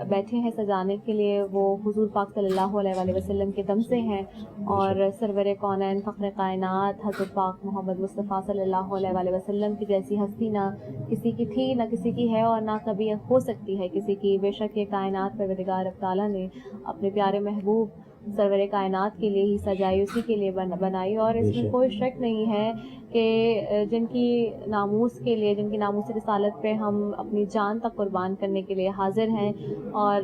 بیٹھے ہیں سجانے کے لیے، وہ حضور پاک صلی اللہ علیہ وآلہ وسلم کے دم سے ہیں، اور سرور کونین فخر کائنات حضرت پاک محمد مصطفیٰ صلی اللہ علیہ وآلہ وسلم کی جیسی ہستی نہ کسی کی تھی، نہ کسی کی ہے، اور نہ کبھی ہو سکتی ہے کسی کی۔ بے شک یہ کائنات پروردگار تعالیٰ نے اپنے پیارے محبوب سرور کائنات کے لیے ہی سجائی، اسی کے لیے بنائی، اور اس میں کوئی شک نہیں ہے کہ جن کی ناموس کے لیے، جن کی ناموس رسالت پہ ہم اپنی جان تک قربان کرنے کے لیے حاضر ہیں، اور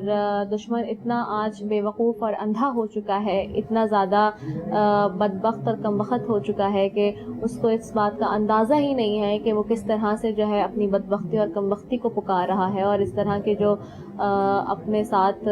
دشمن اتنا آج بے وقوف اور اندھا ہو چکا ہے، اتنا زیادہ بدبخت اور کمبخت ہو چکا ہے کہ اس کو اس بات کا اندازہ ہی نہیں ہے کہ وہ کس طرح سے جو ہے اپنی بدبختی اور کمبختی کو پکار رہا ہے، اور اس طرح کے جو اپنے ساتھ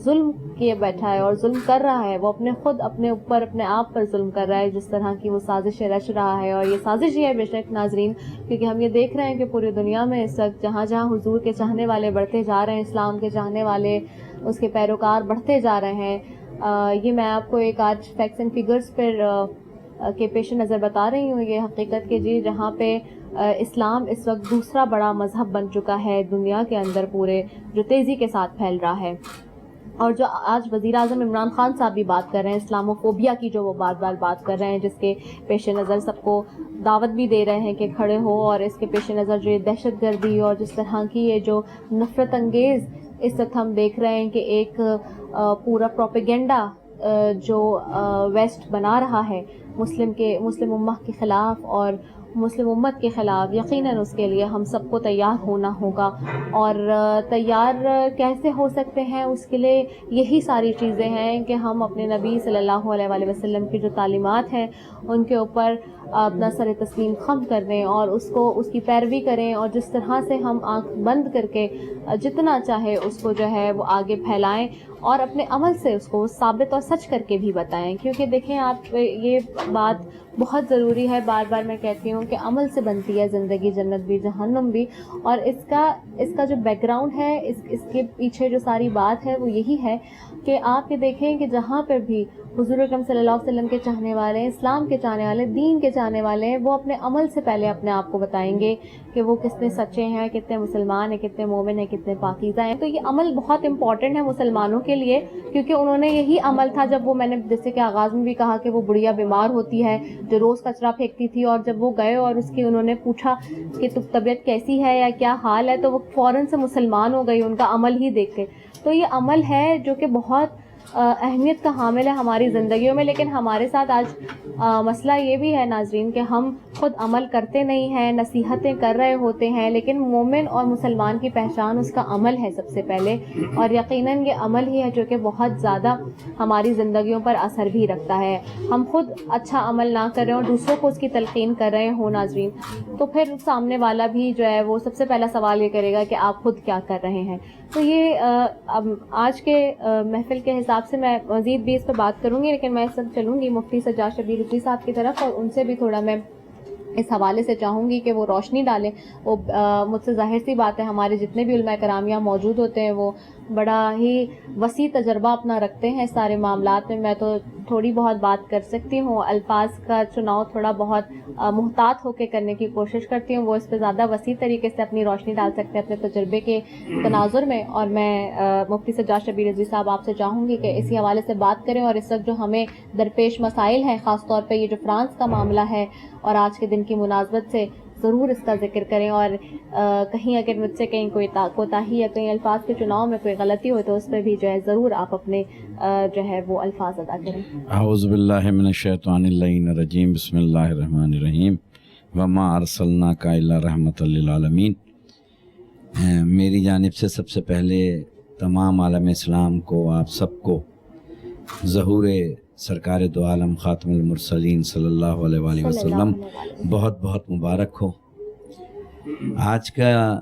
ظلم کیے بیٹھا ہے اور ظلم کر رہا ہے، وہ اپنے اوپر اپنے آپ پر ظلم کر رہا ہے، جس طرح کی وہ سازشیں رچ رہا ہے، اور یہ سازش ہی ہے بے شک ناظرین، کیونکہ ہم یہ دیکھ رہے ہیں کہ پوری دنیا میں اس وقت جہاں جہاں حضور کے چاہنے والے بڑھتے جا رہے ہیں، اسلام کے چاہنے والے، اس کے پیروکار بڑھتے جا رہے ہیں، یہ میں آپ کو ایک آج فیکٹس اینڈ فگرز پر کے پیش نظر بتا رہی ہوں، یہ حقیقت کہ جی جہاں پہ اسلام اس وقت دوسرا بڑا مذہب بن چکا ہے دنیا کے اندر پورے، جو تیزی کے ساتھ پھیل رہا ہے، اور جو آج وزیر اعظم عمران خان صاحب بھی بات کر رہے ہیں اسلاموفوبیا کی، جو وہ بار بار بات کر رہے ہیں، جس کے پیش نظر سب کو دعوت بھی دے رہے ہیں کہ کھڑے ہو، اور اس کے پیش نظر جو یہ دہشت گردی اور جس طرح کی یہ جو نفرت انگیز اس وقت ہم دیکھ رہے ہیں کہ ایک پورا پروپیگنڈا جو ویسٹ بنا رہا ہے مسلم امہ کے خلاف اور مسلم امت کے خلاف، یقیناً اس کے لیے ہم سب کو تیار ہونا ہوگا، اور تیار کیسے ہو سکتے ہیں؟ اس کے لیے یہی ساری چیزیں ہیں کہ ہم اپنے نبی صلی اللہ علیہ وآلہ وسلم کی جو تعلیمات ہیں ان کے اوپر اپنا سر تسلیم خم کر دیں اور اس کی پیروی کریں، اور جس طرح سے ہم آنکھ بند کر کے جتنا چاہے اس کو جو ہے وہ آگے پھیلائیں، اور اپنے عمل سے اس کو ثابت اور سچ کر کے بھی بتائیں، کیونکہ دیکھیں آپ یہ بات بہت ضروری ہے، بار بار میں کہتی ہوں کہ عمل سے بنتی ہے زندگی، جنت بھی جہنم بھی، اور اس کا جو بیک گراؤنڈ ہے، اس کے پیچھے جو ساری بات ہے وہ یہی ہے کہ آپ یہ دیکھیں کہ جہاں پر بھی حضور اکرم صلی اللہ علیہ وسلم کے چاہنے والے، اسلام کے چاہنے والے، دین کے چاہنے والے ہیں، وہ اپنے عمل سے پہلے اپنے آپ کو بتائیں گے کہ وہ کتنے سچے ہیں، کتنے مسلمان ہیں، کتنے مومن ہیں، کتنے پاکیزہ ہیں۔ تو یہ عمل بہت امپورٹنٹ ہے مسلمانوں کے لیے، کیونکہ انہوں نے یہی عمل تھا جب وہ، میں نے جیسے کہ آغاز میں بھی کہا کہ وہ بڑھیا بیمار ہوتی ہے جو روز کچرا پھینکتی تھی، اور جب وہ گئے اور اس کی انہوں نے پوچھا کہ طبیعت کیسی ہے یا کیا حال ہے، تو وہ فوراً سے مسلمان ہو گئی ان کا عمل ہی دیکھ کے۔ تو یہ عمل ہے جو کہ بہت اہمیت کا حامل ہے ہماری زندگیوں میں، لیکن ہمارے ساتھ آج مسئلہ یہ بھی ہے ناظرین کہ ہم خود عمل کرتے نہیں ہیں، نصیحتیں کر رہے ہوتے ہیں، لیکن مومن اور مسلمان کی پہچان اس کا عمل ہے سب سے پہلے، اور یقیناً یہ عمل ہی ہے جو کہ بہت زیادہ ہماری زندگیوں پر اثر بھی رکھتا ہے۔ ہم خود اچھا عمل نہ کر رہے اور دوسروں کو اس کی تلقین کر رہے ہوں ناظرین، تو پھر سامنے والا بھی جو ہے وہ سب سے پہلا سوال یہ کرے گا کہ آپ خود کیا کر رہے ہیں۔ تو یہ آج کے محفل کے حساب سے میں مزید بھی اس پہ بات کروں گی، لیکن میں اس وقت چلوں گی مفتی سجاد شبیر رضوی صاحب کی طرف، اور ان سے بھی تھوڑا میں اس حوالے سے چاہوں گی کہ وہ روشنی ڈالیں۔ وہ مجھ سے ظاہر سی بات ہے ہمارے جتنے بھی علماء کرام یہاں موجود ہوتے ہیں وہ بڑا ہی وسیع تجربہ اپنا رکھتے ہیں اس سارے معاملات میں تو تھوڑی بہت بات کر سکتی ہوں، الفاظ کا چناؤ تھوڑا بہت محتاط ہو کے کرنے کی کوشش کرتی ہوں، وہ اس پہ زیادہ وسیع طریقے سے اپنی روشنی ڈال سکتے ہیں اپنے تجربے کے تناظر میں، اور میں مفتی سجاد شبیر رضوی صاحب آپ سے چاہوں گی کہ اسی حوالے سے بات کریں، اور اس وقت جو ہمیں درپیش مسائل ہیں، خاص طور پہ یہ جو فرانس کا معاملہ ہے اور آج کے دن کی مناسبت سے ضرور اس کا ذکر کریں، اور کہیں اگر مجھ سے کہیں کوئی کوتاہی یا کہیں الفاظ کے چناؤ میں کوئی غلطی ہو تو اس پہ بھی جو ہے ضرور آپ اپنے جو ہے وہ الفاظ ادا کریں۔ اعوذ باللہ من الشیطان اللعین الرجیم، بسم اللہ الرحمن الرحیم، وما ارسلناک الا رحمۃ للعالمین۔ میری جانب سے سب سے پہلے تمام عالم اسلام کو، آپ سب کو ظہور سرکار دو عالم خاتم المرسلین صلی اللہ علیہ وآلہ وسلم بہت بہت مبارک ہو۔ آج کا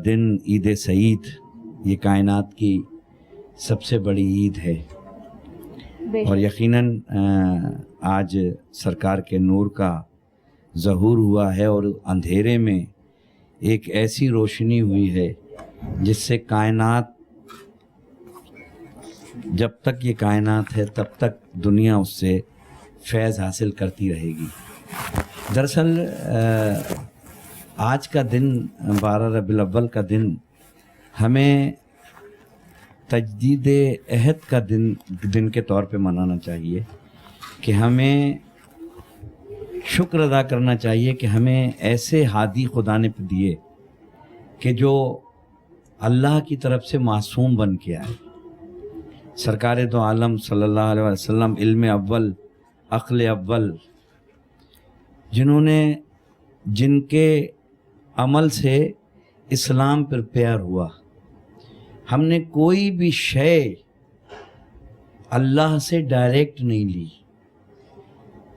دن عید سعید، یہ کائنات کی سب سے بڑی عید ہے، اور یقیناً آج سرکار کے نور کا ظہور ہوا ہے، اور اندھیرے میں ایک ایسی روشنی ہوئی ہے جس سے کائنات، جب تک یہ کائنات ہے تب تک دنیا اس سے فیض حاصل کرتی رہے گی۔ دراصل آج کا دن 12 ربیع الاول کا دن ہمیں تجدید عہد کا دن کے طور پہ منانا چاہیے، کہ ہمیں شکر ادا کرنا چاہیے کہ ہمیں ایسے ہادی خدا نے دیے کہ جو اللہ کی طرف سے معصوم بن کے آئے۔ سرکار دو عالم صلی اللہ علیہ وسلم علم اول، عقل اول، جن کے عمل سے اسلام پر پیار ہوا۔ ہم نے کوئی بھی شے اللہ سے ڈائریکٹ نہیں لی۔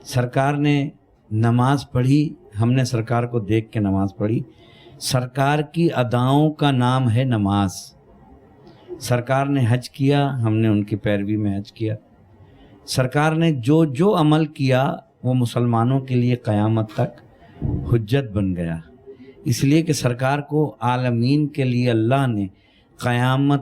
سرکار نے نماز پڑھی، ہم نے سرکار کو دیکھ کے نماز پڑھی۔ سرکار کی اداؤں کا نام ہے نماز۔ سرکار نے حج کیا، ہم نے ان کی پیروی میں حج کیا۔ سرکار نے جو عمل کیا وہ مسلمانوں کے لیے قیامت تک حجت بن گیا، اس لیے کہ سرکار کو عالمین کے لیے اللہ نے قیامت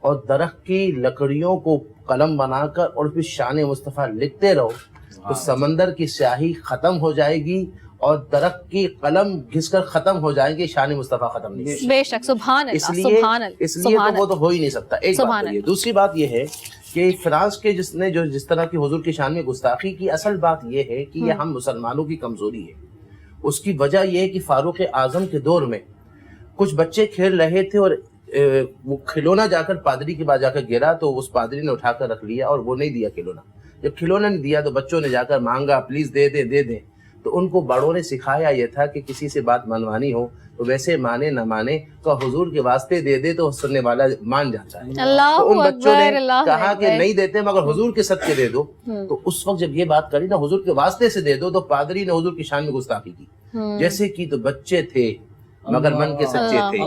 اور درخت کی لکڑیوں کو قلم بنا کر اور پھر شان مصطفیٰ لکھتے رہو تو سمندر کی سیاہی ختم ہو جائے گی اور درخت کی قلم گھس کر ختم ہو جائے گی، شان مصطفیٰ ختم نہیں ہوگی۔ بے شک، سبحان اللہ، سبحان اللہ، اس لیے تو وہ تو ہو ہی نہیں سکتا۔ ایک بات تو یہ، دوسری بات یہ ہے کہ فرانس کے جس طرح کی حضور کی شان میں گستاخی کی، اصل بات یہ ہے کہ یہ ہم مسلمانوں کی کمزوری ہے۔ اس کی وجہ یہ ہے کہ فاروق اعظم کے دور میں کچھ بچے کھیل رہے تھے اور وہ کھلونا جا کر پادری کے پاس جا کر گرا تو اس پادری نے اٹھا کر رکھ لیا اور وہ نہیں دیا کھلونا۔ جب کھلونا نہیں دیا تو بچوں نے جا کر مانگا، پلیز دے دے دے دیں۔ تو ان کو بڑوں نے سکھایا یہ تھا کہ کسی سے بات منوانی ہو تو ویسے مانے نہ مانے تو حضور کے واسطے دے دے تو سننے والا مان جاتا ہے۔ تو ان بچوں نے کہا کہ نہیں دیتے مگر حضور کے صدقے دے دو۔ تو اس وقت جب یہ بات کری نا حضور کے واسطے سے دے دو، تو پادری نے حضور کی شان میں گستاخی کی۔ جیسے کہ تو بچے تھے مگر من کے سچے تھے،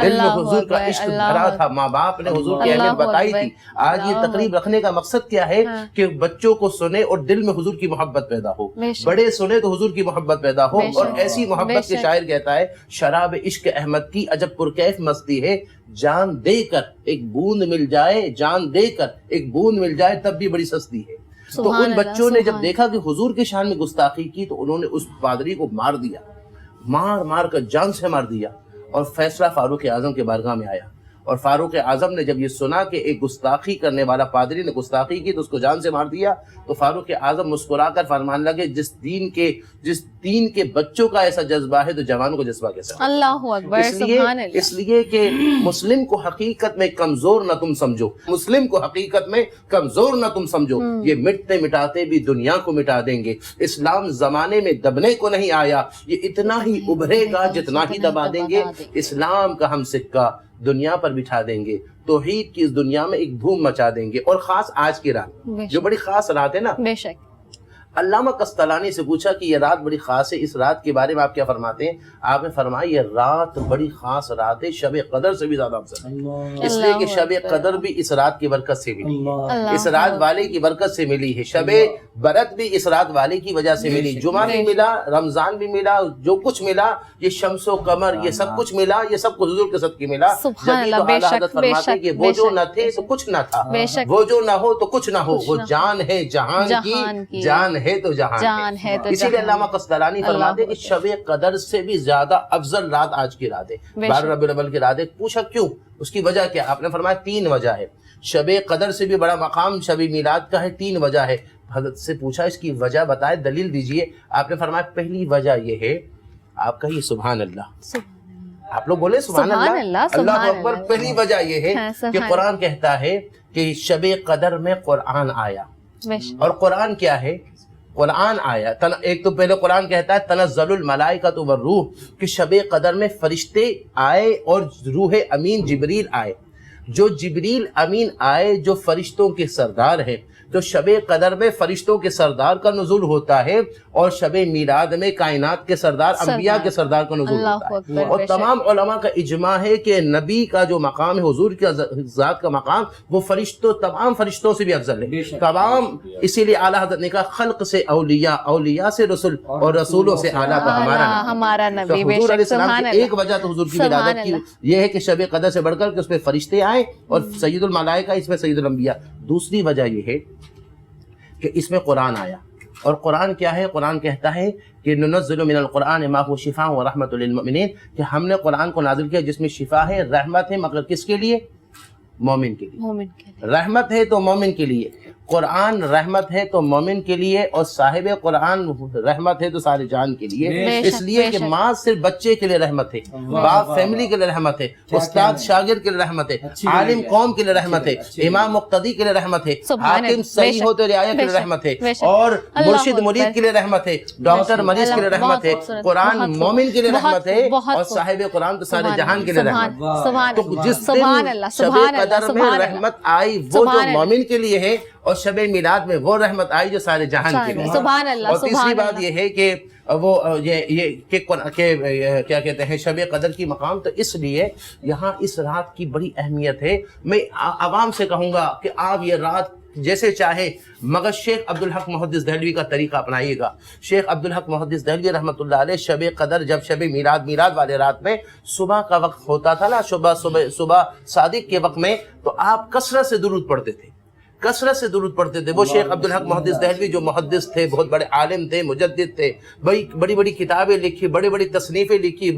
دل میں حضور کا عشق بھرا تھا، ماں باپ نے حضور کی اہمیت بتائی تھی۔ آج یہ تقریب رکھنے کا مقصد کیا ہے کہ بچوں کو سنے اور دل میں حضور کی محبت پیدا ہو، بڑے سنے تو حضور کی محبت پیدا ہو، اور ایسی محبت کے شاعر کہتا ہے شراب عشق احمد کی عجب پرکیف مستی ہے، جان دے کر ایک بوند مل جائے، جان دے کر ایک بوند مل جائے تب بھی بڑی سستی ہے۔ تو ان بچوں نے جب دیکھا کہ حضور کی شان میں گستاخی کی تو انہوں نے اس پادری کو مار دیا، مار کر جان سے مار دیا، اور فیصلہ فاروق اعظم کے بارگاہ میں آیا۔ اور فاروق اعظم نے جب یہ سنا کہ ایک گستاخی کرنے والا پادری نے گستاخی کی تو اس کو جان سے مار دیا، تو فاروق اعظم مسکرا کر فرمان لگے جس دین کے بچوں کا ایسا جذبہ ہے تو جوانوں کو جذبہ کیسا؟ اللہ اکبر، سبحان اللہ۔ اس لیے کہ مسلم کو حقیقت میں کمزور نہ تم سمجھو، مسلم کو حقیقت میں کمزور نہ تم سمجھو، یہ مٹتے مٹاتے بھی دنیا کو مٹا دیں گے۔ اسلام زمانے میں دبنے کو نہیں آیا، یہ اتنا ہی ابھرے گا جتنا ہی دبا دیں گے۔ اسلام کا ہم سکہ دنیا پر بٹھا دیں گے، توحید کی اس دنیا میں ایک دھوم مچا دیں گے۔ اور خاص آج کی رات جو بڑی خاص رات ہے نا، بے شک علامہ قسطلانی سے پوچھا کہ یہ رات بڑی خاص ہے، اس رات کے بارے میں آپ کیا فرماتے ہیں؟ آپ نے فرمایا یہ رات بڑی خاص رات ہے، شب قدر سے بھی زیادہ افضل ہے، اس لیے کہ شب قدر بھی اس رات کی برکت سے ملی، اس رات والے کی برکت سے ملی ہے، شب برت بھی اس رات والے کی وجہ سے ملی، جمعہ بھی ملا، رمضان بھی ملا، جو کچھ ملا یہ شمس و قمر یہ سب کچھ ملا، یہ سب کچھ حضور کے صدقے ملا۔ جبھی تو اعلیٰ حضرت فرماتے کہ وہ جو نہ تھے تو کچھ نہ تھا، وہ جو نہ ہو تو کچھ نہ ہو، وہ جان ہے جہان کی، جان ہے تو جہان ہے۔ اسی لیے علامہ قسطلانی فرماتے ہیں کہ شب قدر سے بھی زیادہ افضل رات آج کی رات ہے، 12 ربیع الاول کی رات ہے۔ پوچھا کیوں؟ اس کی وجہ کیا؟ آپ نے فرمایا 3 وجہ ہے۔ شب قدر سے بھی بڑا مقام شب میلاد کا ہے، 3 وجہ ہے۔ حضرت سے پوچھا اس کی وجہ بتائے، دلیل دیجئے۔ آپ نے فرمایا پہلی وجہ یہ ہے، آپ کہیے سبحان اللہ، آپ لوگ بولے سبحان اللہ، اللہ اکبر۔ پہلی وجہ یہ ہے کہ قرآن کہتا ہے کہ شب قدر میں قرآن آیا، اور قرآن کیا ہے؟ قرآن آیا۔ ایک تو پہلے قرآن کہتا ہے تنزل الملائکۃ والروح، کہ شب قدر میں فرشتے آئے اور روح امین جبریل آئے۔ جو جبریل امین آئے جو فرشتوں کے سردار ہیں، تو شب قدر میں فرشتوں کے سردار کا نزول ہوتا ہے، اور شب میلاد میں کائنات کے سردار انبیاء کے سردار کا نزول ہوتا ہے۔ اور تمام علماء کا اجماع ہے کہ نبی کا جو مقام ہے، حضور کی ذات کا مقام، وہ تمام فرشتوں سے بھی افضل ہے تمام۔ اسی لیے اعلیٰ حضرت نے کہا خلق سے اولیاء، اولیاء سے رسول، اور رسولوں سے اعلیٰ تو ہمارا نبی۔ حضور علیہ السلام کی ایک وجہ تو حضور کی ولادت کی یہ ہے کہ شب قدر سے بڑھ کر کہ اس میں فرشتے آئے اور سید الملائکہ، اس میں سید الانبیاء۔ دوسری وجہ یہ ہے کہ اس میں قرآن آیا، اور قرآن کیا ہے؟ قرآن کہتا ہے کہ ننزل من القرآن ما هو شفاء ورحمۃ للمؤمنین، کہ ہم نے قرآن کو نازل کیا جس میں شفا ہے، رحمت ہے، مگر کس کے لیے؟ مومن کے لیے۔ رحمت ہے تو مومن کے لیے، قرآن رحمت ہے تو مومن کے لیے، اور صاحب قرآن رحمت ہے تو سارے جان کے لیے۔ اس لیے کہ ماں صرف بچے کے لیے رحمت ہے، باپ فیملی کے لیے رحمت ہے، استاد شاگرد کے لیے رحمت ہے، عالم قوم کے لیے رحمت ہے، امام مقتدی کے لیے رحمت ہے، حاکم صحیح ہو تو رعایا کے لیے رحمت ہے، اور مرشد مرید کے لیے رحمت ہے، ڈاکٹر مریض کے لیے رحمت ہے، قرآن مومن کے لیے رحمت ہے، اور صاحب قرآن تو سارے جہان کے لیے رحمت ہے۔ تو جس دن شب قدر میں رحمت آئی وہ جو مومن کے لیے ہے، اور شب میلاد میں وہ رحمت آئی جو سارے جہان کے لیے۔ اور تیسری بات یہ ہے کہ وہ کیا کہتے ہیں شب قدر کی مقام، تو اس لیے یہاں اس رات کی بڑی اہمیت ہے۔ میں عوام سے کہوں گا کہ آپ یہ رات جیسے چاہے، مگر شیخ عبدالحق محدث دہلوی کا طریقہ اپنائیے گا. شیخ عبدالحق محدث دہلوی رحمۃ اللہ علیہ شب قدر، جب شب میلاد والے رات میں صبح کا وقت ہوتا تھا نا، صبح صادق کے وقت میں، تو آپ کثرت سے درود پڑھتے تھے، کثرت سے درود پڑھتے تھے. وہ شیخ عبدالحق محدث دہلوی جو محدث تھے، بہت بڑے عالم تھے، مجدد تھے، بڑی بڑی کتابیں لکھی، بڑی تصنیفیں لکھی.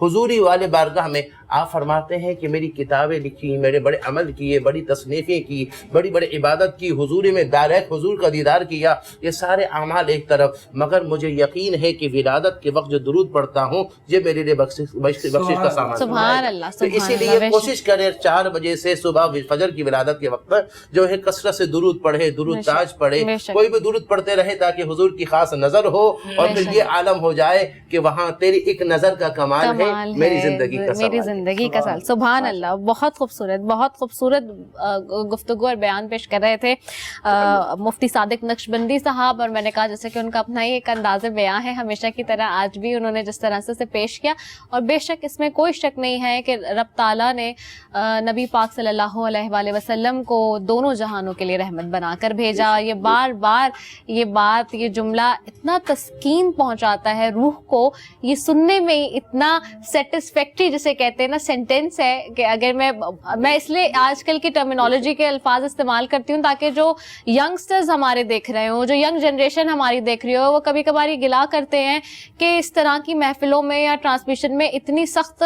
حضوری والے بارگاہ میں آپ فرماتے ہیں کہ میری کتابیں لکھی، میرے بڑے عمل کیے، بڑی تصنیفیں کی، بڑی عبادت کی، حضوری میں ڈائریکٹ حضور کا دیدار کیا، یہ سارے اعمال ایک طرف، مگر مجھے یقین ہے کہ ولادت کے وقت جو درود پڑھتا ہوں یہ میرے لیے بخشش کا سامان. سبحان اللہ. تو اسی لیے کوشش کریں 4 بجے سے صبح فجر کی ولادت کے وقت جو ہے کثرت سے درود پڑھے، درود تاج پڑھے، کوئی بھی درود پڑھتے رہے تاکہ حضور کی خاص نظر ہو، اور پھر یہ عالم ہو جائے کہ وہاں تیری ایک نظر کا کمال ہے، میری زندگی کا سوال. سبحان اللہ. بہت خوبصورت گفتگو اور بیان پیش کر رہے تھے مفتی صادق نقشبندی صاحب، اور میں نے کہا جیسے کہ ان کا اپنا ہی ایک انداز بیان ہے، ہمیشہ کی طرح آج بھی انہوں نے جس طرح سے پیش کیا. اور بے شک اس میں کوئی شک نہیں ہے کہ رب تعالیٰ نے نبی پاک صلی اللہ علیہ وآلہ وسلم کو دونوں جہانوں کے لیے رحمت بنا کر بھیجا. یہ بار بار یہ بات، یہ جملہ اتنا تسکین پہنچاتا ہے روح کو، یہ سننے میں اتنا سیٹسفیکٹری جسے کہتے ہیں نا سینٹینس ہے کہ اگر میں اس لیے آج کل کی ٹرمینالوجی کے الفاظ استعمال کرتی ہوں تاکہ جو ینگسٹرز ہمارے دیکھ رہے ہوں، جو ینگ جنریشن ہماری دیکھ رہی ہو، وہ کبھی کبھاری گلا کرتے ہیں کہ اس طرح کی محفلوں میں یا ٹرانسمیشن میں اتنی سخت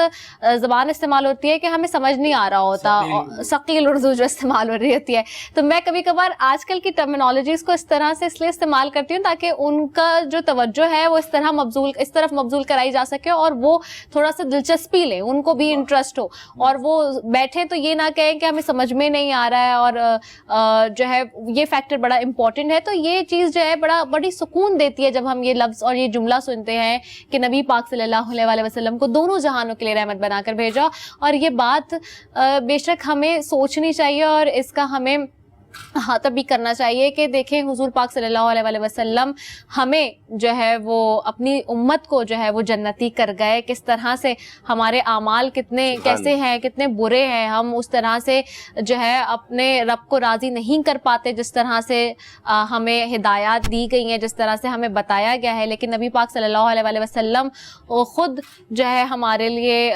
زبان استعمال ہوتی ہے کہ ہمیں سمجھ نہیں آ رہا ہوتا، ثقیل اردو جو استعمال ہو رہی ہوتی ہے. تو میں کبھی کبھار آج کل کی ٹرمینالوجیز کو اس طرح سے اس لیے استعمال کرتی ہوں تاکہ ان کا جو توجہ ہے وہ اس طرف مبذول کرائی جا سکے، اور وہ تھوڑا سا دلچسپی لیں، ان کو بھی انٹرسٹ ہو، اور وہ بیٹھیں تو یہ نہ کہیں کہ ہمیں سمجھ میں نہیں آ رہا ہے. اور جو ہے یہ فیکٹر بڑا امپورٹنٹ ہے. تو یہ چیز جو ہے بڑی سکون دیتی ہے جب ہم یہ لفظ اور یہ جملہ سنتے ہیں کہ نبی پاک صلی اللہ علیہ وآلہ وسلم کو دونوں جہانوں کے لیے رحمت بنا کر بھیجا. اور یہ بات بے شک ہمیں سوچنی چاہیے اور اس کا ہمیں احاطہ بھی کرنا چاہیے کہ دیکھیں حضور پاک صلی اللہ علیہ وآلہ وسلم ہمیں جو ہے وہ اپنی امت کو جو ہے وہ جنتی کر گئے. کس طرح سے ہمارے اعمال کیسے ہیں، کتنے برے ہیں، ہم اس طرح سے جو ہے اپنے رب کو راضی نہیں کر پاتے جس طرح سے ہمیں ہدایات دی گئی ہیں، جس طرح سے ہمیں بتایا گیا ہے. لیکن نبی پاک صلی اللہ علیہ وآلہ وسلم خود جو ہے ہمارے لیے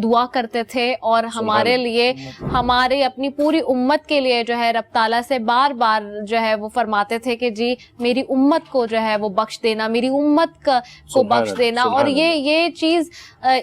دعا کرتے تھے، اور ہمارے لیے، ہمارے اپنی پوری امت کے لیے جو ہے رب تعالیٰ سے بار بار جو ہے وہ فرماتے تھے کہ جی میری امت کو جو ہے وہ بخش دینا، میری امت کو بخش دینا. اور یہ چیز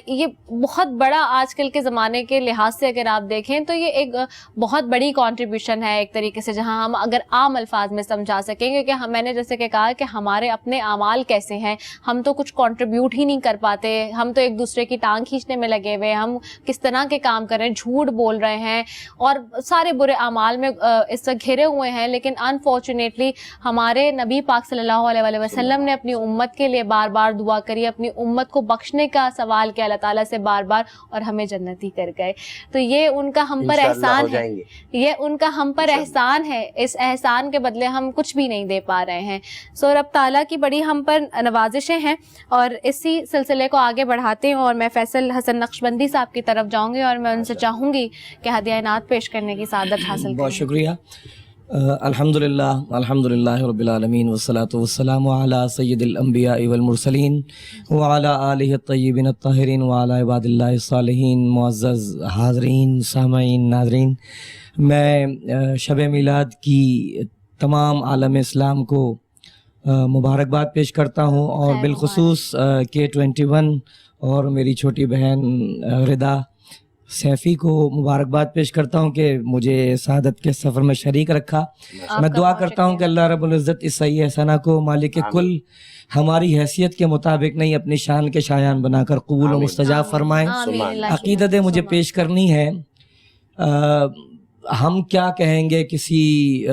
یہ بہت بڑا آج کل کے زمانے کے لحاظ سے اگر آپ دیکھیں تو یہ ایک بہت بڑی کنٹریبیوشن ہے ایک طریقے سے، جہاں ہم اگر عام الفاظ میں سمجھا سکیں گے کہ میں نے جیسے کہ کہا کہ ہمارے اپنے اعمال کیسے ہیں، ہم تو کچھ کنٹریبیوٹ ہی نہیں کر پاتے، ہم تو ایک دوسرے کی ٹانگ کھینچنے میں لگے ہوئے، ہم کس طرح کے کام کر رہے ہیں، جھوٹ بول رہے ہیں اور سارے برے اعمال میں اس وقت گھرے ہوئے ہیں. لیکن انفارچونیٹلی ہمارے نبی پاک صلی اللہ علیہ وآلہ وسلم نے اپنی امت کے لیے بار بار دعا کری، اپنی امت کو بخشنے کا سوال کیا اللہ تعالیٰ سے بار بار، اور ہمیں جنتی کر گئے. تو یہ ان کا ہم پر احسان ہے، یہ ان کا ہم پر احسان ہے. اس احسان کے بدلے ہم کچھ بھی نہیں دے پا رہے ہیں. سو رب تعالیٰ کی بڑی ہم پر نوازشیں ہیں، اور اسی سلسلے کو آگے بڑھاتے ہیں. اور میں فیصل حسن نقشبندی صاحب کی طرف جاؤں گی اور میں ان سے چاہوں گی کہ ہدیہ نعت پیش کرنے کی سعادت حاصل کریں. بہت شکریہ. الحمدللہ رب العالمین والصلاة والسلام علی سید الانبیاء والمرسلین وعلی آلہ الطیبین الطاہرین وعلی عباد اللہ الصالحین. معزز حاضرین، سامعین، ناظرین، میں شب میلاد کی تمام عالم اسلام کو مبارکباد پیش کرتا ہوں، اور بالخصوص K21 اور میری چھوٹی بہن ردا سیفی کو مبارکباد پیش کرتا ہوں کہ مجھے سعادت کے سفر میں شریک رکھا. میں دعا کرتا ہوں کہ اللہ رب العزت اس صحیح حسنہ کو مالک کل ہماری حیثیت کے مطابق نہیں، اپنی شان کے شایان بنا کر قبول و مستجاب فرمائیں. عقیدت مجھے پیش کرنی ہے. ہم کیا کہیں گے کسی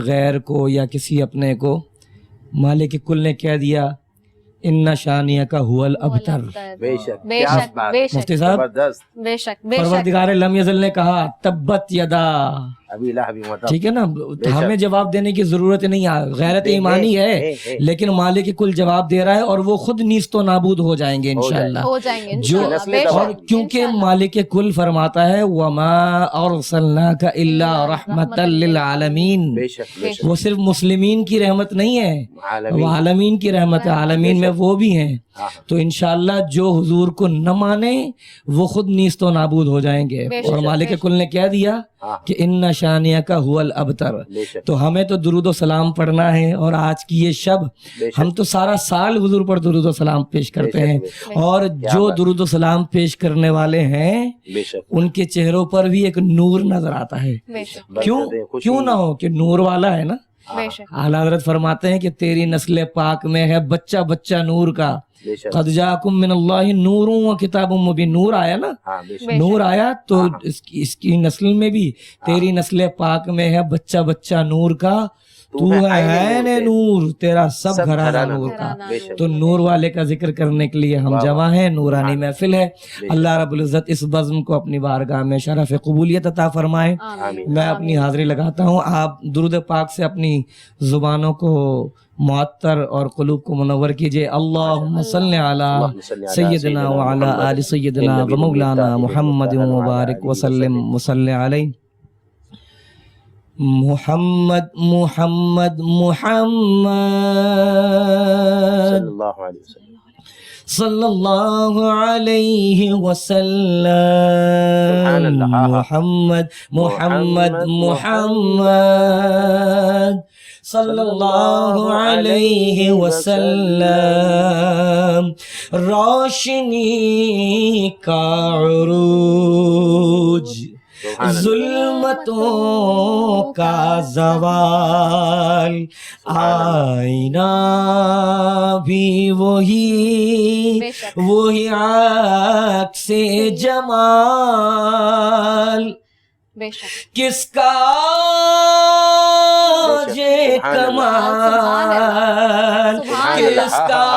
غیر کو یا کسی اپنے کو؟ مالک کل نے کہہ دیا ان شانیہ کا هو الابتر. مفتی صاحب، پروردگار لم یزل نے کہا تبت یدا ابھی لا ابھی مطلب ٹھیک ہے نا, ہمیں جواب دینے کی ضرورت نہیں ہے, غیرت ایمانی ہے, لیکن مالک کل جواب دے رہا ہے اور وہ خود نیست و نابود ہو جائیں گے انشاءاللہ, ہو جائیں گے جو اور کیونکہ مالک کل فرماتا ہے وَمَا أَرْسَلْنَاكَ إِلَّا رَحْمَةً لِّلْعَالَمِينَ, وہ صرف مسلمین کی رحمت نہیں ہے, وہ عالمین کی رحمت ہے, عالمین میں وہ بھی ہیں. تو انشاءاللہ جو حضور کو نہ مانے وہ خود نیست و نابود ہو جائیں گے. اور مالک کل نے کہہ دیا کہ ان شانیہ هو الابتر. تو ہمیں تو درود و سلام پڑھنا ہے, اور آج کی یہ شب ہم تو سارا سال حضور پر درود و سلام پیش کرتے ہیں, اور جو درود و سلام پیش کرنے والے ہیں ان کے چہروں پر بھی ایک نور نظر آتا ہے. کیوں نہ ہو, کہ نور والا ہے نا. اعلیٰ حضرت فرماتے ہیں کہ تیری نسل پاک میں ہے بچہ بچہ نور کا, قد جاءکم من اللہ نور و کتاب مبین. نور آیا نا, نور آیا تو اس کی نسل میں بھی تیری نسل پاک میں ہے بچہ بچہ نور کا, تو ہے عین نور, تیرا سب گھرانہ نور کا. تو نور والے کا ذکر کرنے کے لیے ہم جمع ہیں, نورانی محفل ہے. اللہ رب العزت اس بزم کو اپنی بارگاہ میں شرف قبولیت عطا فرمائے. میں اپنی حاضری لگاتا ہوں, آپ درود پاک سے اپنی زبانوں کو معطر اور قلوب کو منور کیجئے. اللہم صلی علی سیدنا وعلی آل سیدنا و مولانا محمد مبارک وسلم وصلی علیہ. محمد محمد محمد صلی اللہ علیہ وسلم. محمد محمد محمد صلی اللہ علیہ وسلم. روشنی کا عروج, ظلمتوں کا زوال, آئینہ بھی وہی عکس جمال. کس کا یہ کمال, کس کا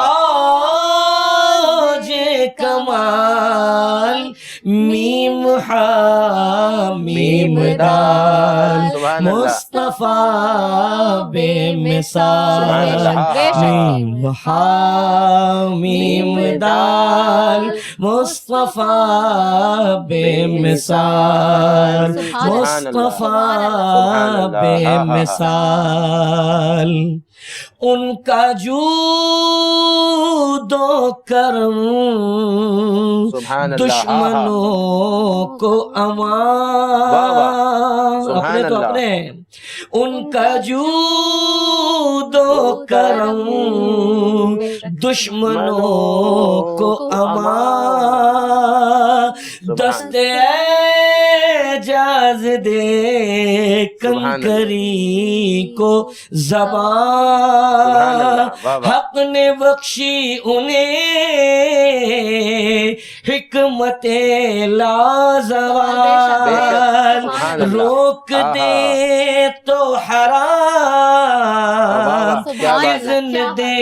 یہ کمال, میم میم دال مصطفیٰ بے مثال. میم میم دال مصطفیٰ بے مثال, مصطفیٰ بے مثال. ان کا جود و کرم دشمنوں کو امان, اپنے تو اپنے, ان کا جود و کرم دشمنوں کو امان. دست اعجاز دے کنکری کو زبان, حق نے بخشی انہیں حکمت لازوال. روک دے تو حرام, اذن دے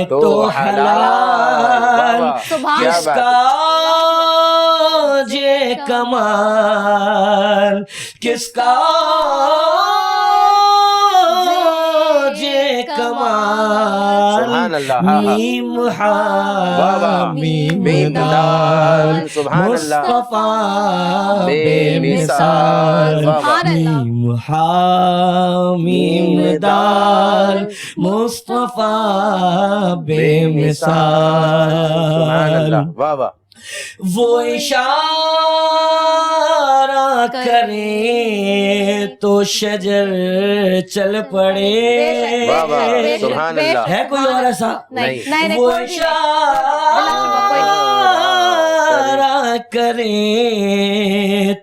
تو حلال. کس کا یہ کمال, کس کا یہ کمال. میم میم دال مصطفیٰ بے مثال. میم میم دال مصطفیٰ بے مثال. وہ اشارہ کرے تو شجر چل پڑے. ہے کوئی اور ایسا؟ وہ اشارہ کرے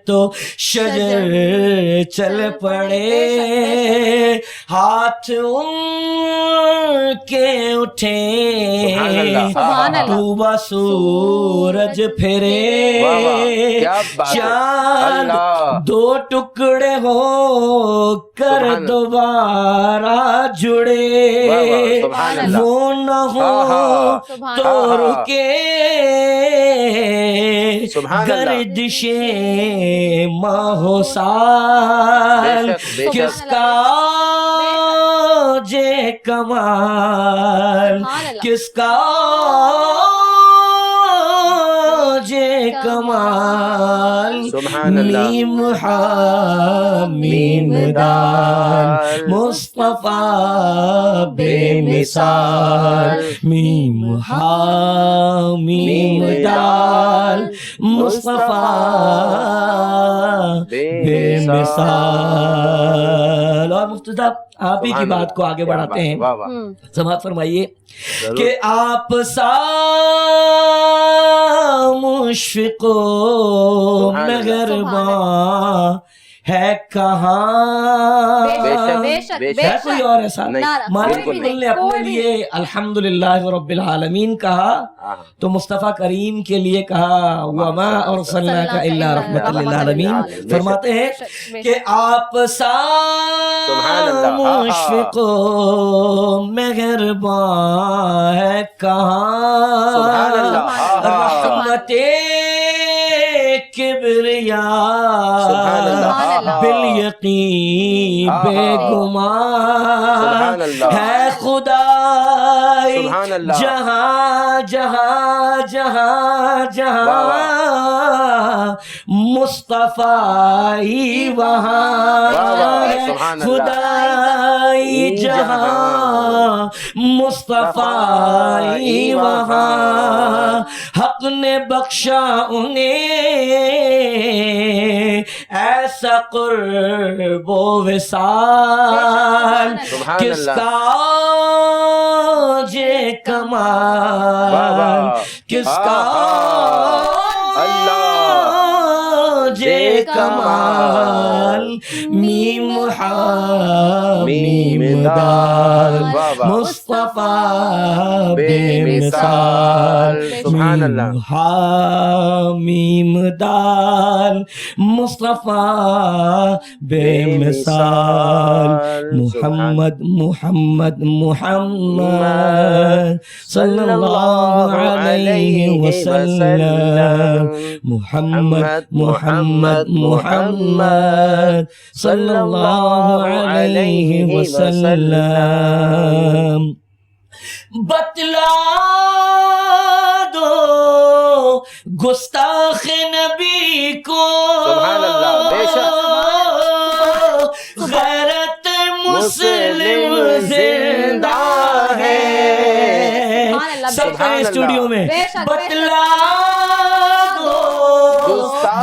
تو شجر چل پڑے. ہاتھ کے اٹھے سبحان اللہ، سبحان اللہ، ڈوبا سورج پھرے واہ واہ، کیا بات ہے، چاند اللہ، دو ٹکڑے ہو کر سبحان اللہ، دوبارہ جڑے واہ واہ، سبحان اللہ، وہ نہ ہو سبحان تو اللہ، رکے سبحان اللہ، گردش ماہ و سال بے شک، بے شک، کس کا جے کمال سبحان اللہ، کس کا جے کمال سبحان اللہ، میم حامیم دال مصطفیٰ بے مثال میم حامیم دال مصطفیٰ بے مثال. اور مفتی صاحب آپ ہی کی بات کو آگے بڑھاتے ہیں. واہ واہ، سماعت فرمائیے ضرور. کہ آپ سا مشفق و مہرباں ہے کہاں. بے شک، بے شک، بے شک. بے ہے شک. کوئی اور ایسا؟ نہیں، مالک بالکل ملک نے اپنے لیے الحمدللہ رب العالمین کہا ہاں، تو مصطفیٰ کریم کے لیے کہا وما ارسلناک الا رحمت للعالمین. فرماتے ہیں کہ آپ سا سبحان اللہ، مشفق و مہرباں ہے سبحان کہاں. اللہ، رحمت کبریا سبحان اللہ، بالیقین بے گمان سبحان اللہ، ہے خدائی سبحان اللہ، جہاں جہاں جہاں جہاں مصطفیٰ وہاں ہے سبحان اللہ، خدائی جہاں مصطفیٰ وہاں. حق نے بخشا انہیں ایسا قرب و وصال کس کا جے کمال کس کا جے کمال. میم حامیم دال مصطفیٰ بے مثال. سبحان اللہ، حامیم دال مصطفیٰ بے مثال. محمد محمد محمد صلی اللہ علیہ وسلم. محمد محمد محمد صلی اللہ علیہ وسلم. بتلا دو گستاخ نبی کو سبحان اللہ، بے شک. غیرت مسلم زندہ ہے. سب کا اسٹوڈیو میں بتلا دو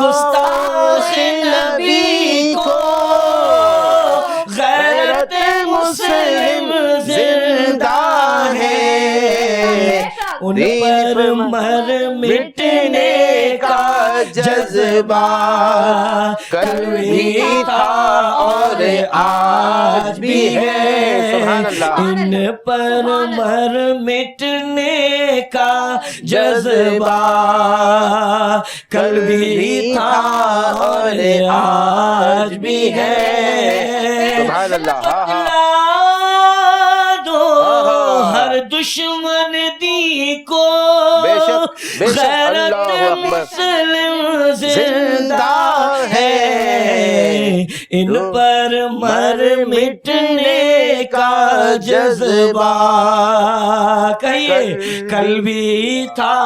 گستاخ نبی کو غیرت مسلم زندہ ہے. ان پر مر مٹنے کا جذبہ کل بھی تھا اور آج بھی ہے. ان پر مر مٹنے کا جذبہ کل بھی تھا اور آج بھی ہے. سبحان اللہ، دو ہر دشمن دی کو بے شک، بے شک. غیرت اللہ اکبر. مسلم زندہ ہے. ان پر مر مٹنے کا جذبہ کہیے کل بھی تھا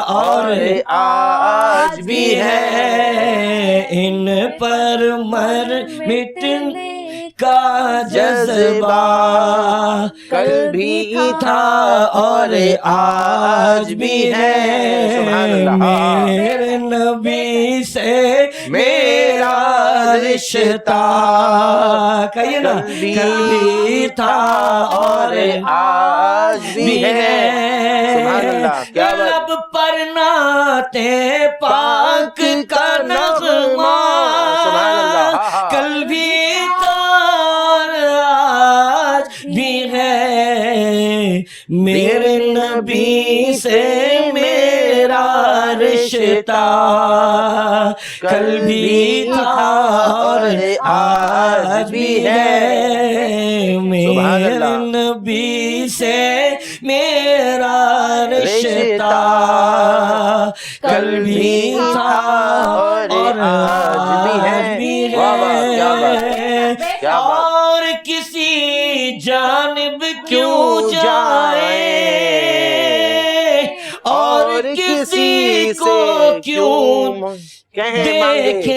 اور آج بھی ہے. ان پر مر مٹنے کا جذبہ کل بھی تھا اور آج بھی ہے. میرے نبی سے میرا رشتہ کہیے نا کل بھی تھا اور آج بھی ہے. لب پر نعتِ پاک کا نغمہ کل بھی تھا اور آج بھی ہے. میرے نبی سے میرا رشتہ کل بھی تھا اور آج بھی ہے، میرے نبی سے میرا رشتہ کل بھی تھا اور آج بھی ہے، اور کسی جانب کیوں جائے اور کسی کو کیوں دیکھیں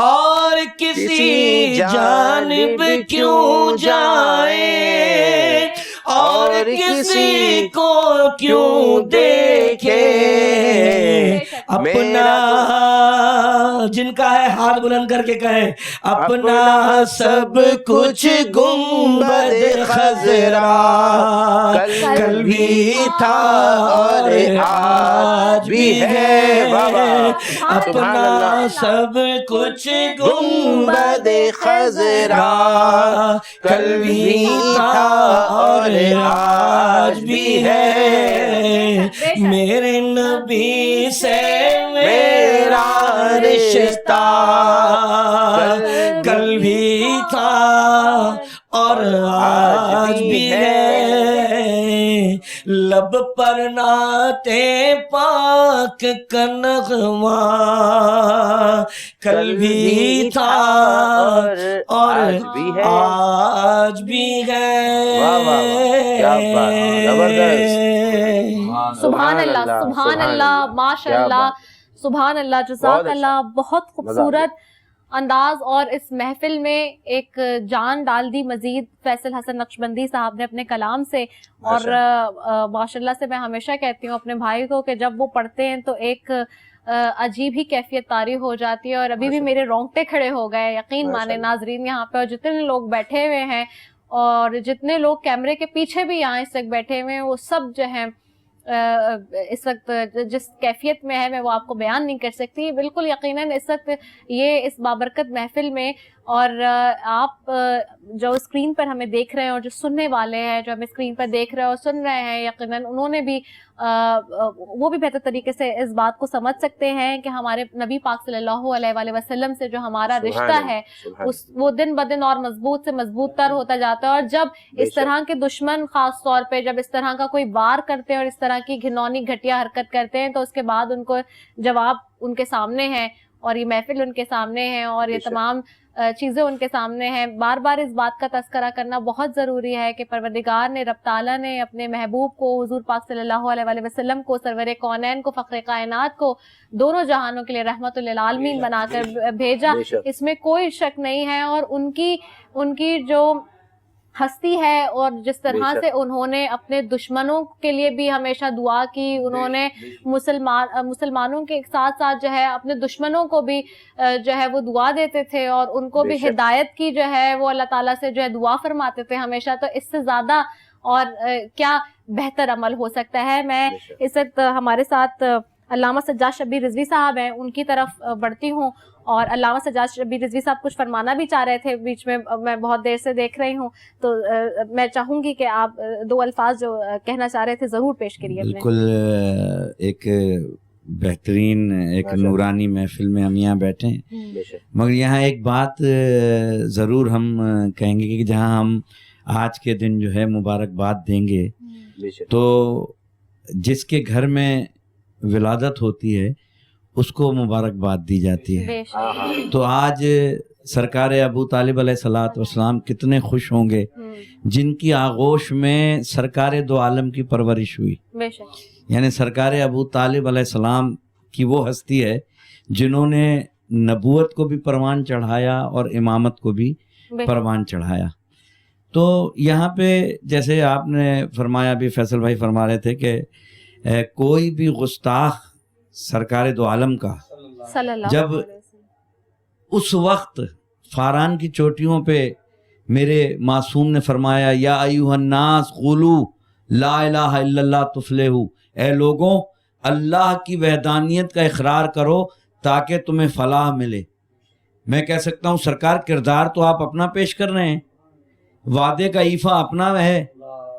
اور کسی جانب کیوں جائے اور کسی کو کیوں دیکھے، اپنا جن کا ہے ہاتھ بلند کر کے کہیں اپنا سب کچھ گنبد خضرا کل بھی تھا اور آج بھی ہے، اپنا سب کچھ گنبد خضرا کل بھی تھا اور آج بھی ہے، میرے نبی سے میرا رشتہ کل بھی تھا اور آج بھی ہے، لب پر نعت پاک کا نغمہ کل بھی تھا اور آج بھی ہے، سبحان اللہ، سبحان اللہ، ماشاء اللہ، سبحان اللہ، جزاک اللہ، بہت خوبصورت انداز اور اس محفل میں ایک جان ڈال دی مزید فیصل حسن نقشبندی صاحب نے اپنے کلام سے، اور ماشاء اللہ سے میں ہمیشہ کہتی ہوں اپنے بھائی کو کہ جب وہ پڑھتے ہیں تو ایک عجیب ہی کیفیت طاری ہو جاتی ہے، اور ابھی بھی میرے رونگٹے کھڑے ہو گئے، یقین مانے ناظرین یہاں پہ، اور جتنے لوگ بیٹھے ہوئے ہیں اور جتنے لوگ کیمرے کے پیچھے بھی یہاں اس وقت بیٹھے ہوئے ہیں، وہ سب جو ہیں اس وقت جس کیفیت میں ہے میں وہ آپ کو بیان نہیں کر سکتی، بالکل یقیناً اس وقت یہ اس بابرکت محفل میں، اور آپ جو اسکرین پر ہمیں دیکھ رہے ہیں اور جو سننے والے ہیں جو ہمیں اسکرین پر دیکھ رہے ہیں اور سن رہے ہیں، یقیناً انہوں نے بھی وہ بھی بہتر طریقے سے اس بات کو سمجھ سکتے ہیں کہ ہمارے نبی پاک صلی اللہ علیہ وآلہ وسلم سے جو ہمارا رشتہ ہے وہ دن بدن اور مضبوط سے مضبوط تر ہوتا جاتا ہے، اور جب اس طرح کے دشمن خاص طور پہ جب اس طرح کا کوئی وار کرتے ہیں اور اس طرح کی گھنونی گھٹیا حرکت کرتے ہیں تو اس کے بعد ان کو جواب ان کے سامنے ہے، اور یہ محفل ان کے سامنے ہے، اور یہ تمام چیزیں ان کے سامنے ہیں۔ بار بار اس بات کا تذکرہ کرنا بہت ضروری ہے کہ پروردگار نے، رب تعالیٰ نے اپنے محبوب کو، حضور پاک صلی اللہ علیہ وآلہ وسلم کو، سرور کونین کو، فخر کائنات کو دونوں جہانوں کے لیے رحمت للعالمین بنا کر بھیجا، اس میں کوئی شک نہیں ہے، اور ان کی جو ہستی ہے اور جس طرح سے انہوں نے اپنے دشمنوں کے لیے بھی ہمیشہ دعا کی، انہوں نے مسلمانوں کے ساتھ ساتھ جو ہے اپنے دشمنوں کو بھی جو ہے وہ دعا دیتے تھے، اور ان کو بھی ہدایت کی جو ہے وہ اللہ تعالیٰ سے جو ہے دعا فرماتے تھے ہمیشہ، تو اس سے زیادہ اور کیا بہتر عمل ہو سکتا ہے۔ میں اس وقت ہمارے ساتھ علامہ سجاد شبیر رضوی صاحب ہیں، ان کی طرف بڑھتی ہوں، اور علامہ سجاد شبیر رضوی صاحب کچھ فرمانا بھی چاہ رہے تھے بیچ میں بہت دیر سے دیکھ رہی ہوں، تو میں چاہوں گی کہ آپ دو الفاظ جو کہنا چاہ رہے تھے ضرور پیش کریے۔ بالکل، ایک بہترین ایک نورانی محفل میں ہم یہاں بیٹھے ہیں، مگر یہاں ایک بات ضرور ہم کہیں گے کہ جہاں ہم آج کے دن جو ہے مبارکباد دیں گے تو جس کے گھر میں ولادت ہوتی ہے اس کو مبارکباد دی جاتی ہے، تو آج سرکار ابو طالب علیہ الصلوۃ والسلام کتنے خوش ہوں گے جن کی آغوش میں سرکار دو عالم کی پرورش ہوئی، یعنی سرکار ابو طالب علیہ السلام کی وہ ہستی ہے جنہوں نے نبوت کو بھی پروان چڑھایا اور امامت کو بھی پروان چڑھایا۔ تو یہاں پہ جیسے آپ نے فرمایا، بھی فیصل بھائی فرما رہے تھے کہ کوئی بھی گستاخ سرکار دو عالم کا جب اس وقت فاران کی چوٹیوں پہ میرے معصوم نے فرمایا یا ایھا الناس قولوا لا الہ الا اللہ تفلحوا، اے لوگوں اللہ کی وحدانیت کا اقرار کرو تاکہ تمہیں فلاح ملے، میں کہہ سکتا ہوں سرکار کردار تو آپ اپنا پیش کر رہے ہیں، وعدے کا ایفا اپنا ہے،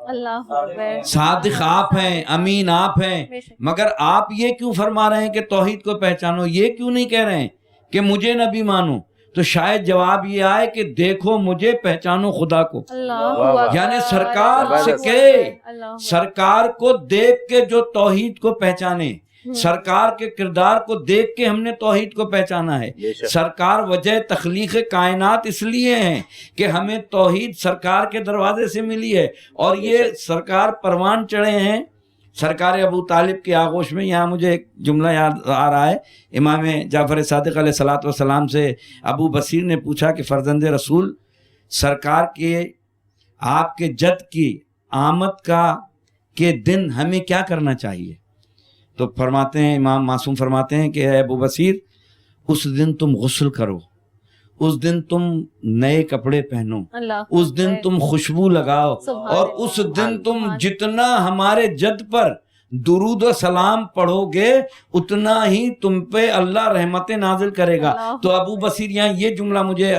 اللہ اکبر، صادق آپ ہیں، امین آپ ہیں، مگر آپ یہ کیوں فرما رہے ہیں کہ توحید کو پہچانو؟ یہ کیوں نہیں کہہ رہے ہیں کہ مجھے نبی مانو؟ تو شاید جواب یہ آئے کہ دیکھو مجھے پہچانو خدا کو، یعنی سرکار سے کہے، سرکار کو دیکھ کے جو توحید کو پہچانے، سرکار کے کردار کو دیکھ کے ہم نے توحید کو پہچانا ہے۔ سرکار وجہ تخلیق کائنات اس لیے ہیں کہ ہمیں توحید سرکار کے دروازے سے ملی ہے، اور یہ سرکار پروان چڑھے ہیں سرکار ابو طالب کی آغوش میں۔ یہاں مجھے ایک جملہ یاد آ رہا ہے، امام جعفر صادق علیہ الصلوۃ والسلام سے ابو بصیر نے پوچھا کہ فرزند رسول، سرکار کے آپ کے جد کی آمد کے دن ہمیں کیا کرنا چاہیے؟ تو فرماتے ہیں، امام معصوم فرماتے ہیں کہ اے ابو بصیر، اس دن تم غسل کرو، اس دن تم نئے کپڑے پہنو، اس دن تم خوشبو لگاؤ، اور اس دن تم جتنا ہمارے جد پر درود و سلام پڑھو گے اتنا ہی تم پہ اللہ رحمتیں نازل کرے گا۔ تو ابو بصیر، یہاں یہ جملہ مجھے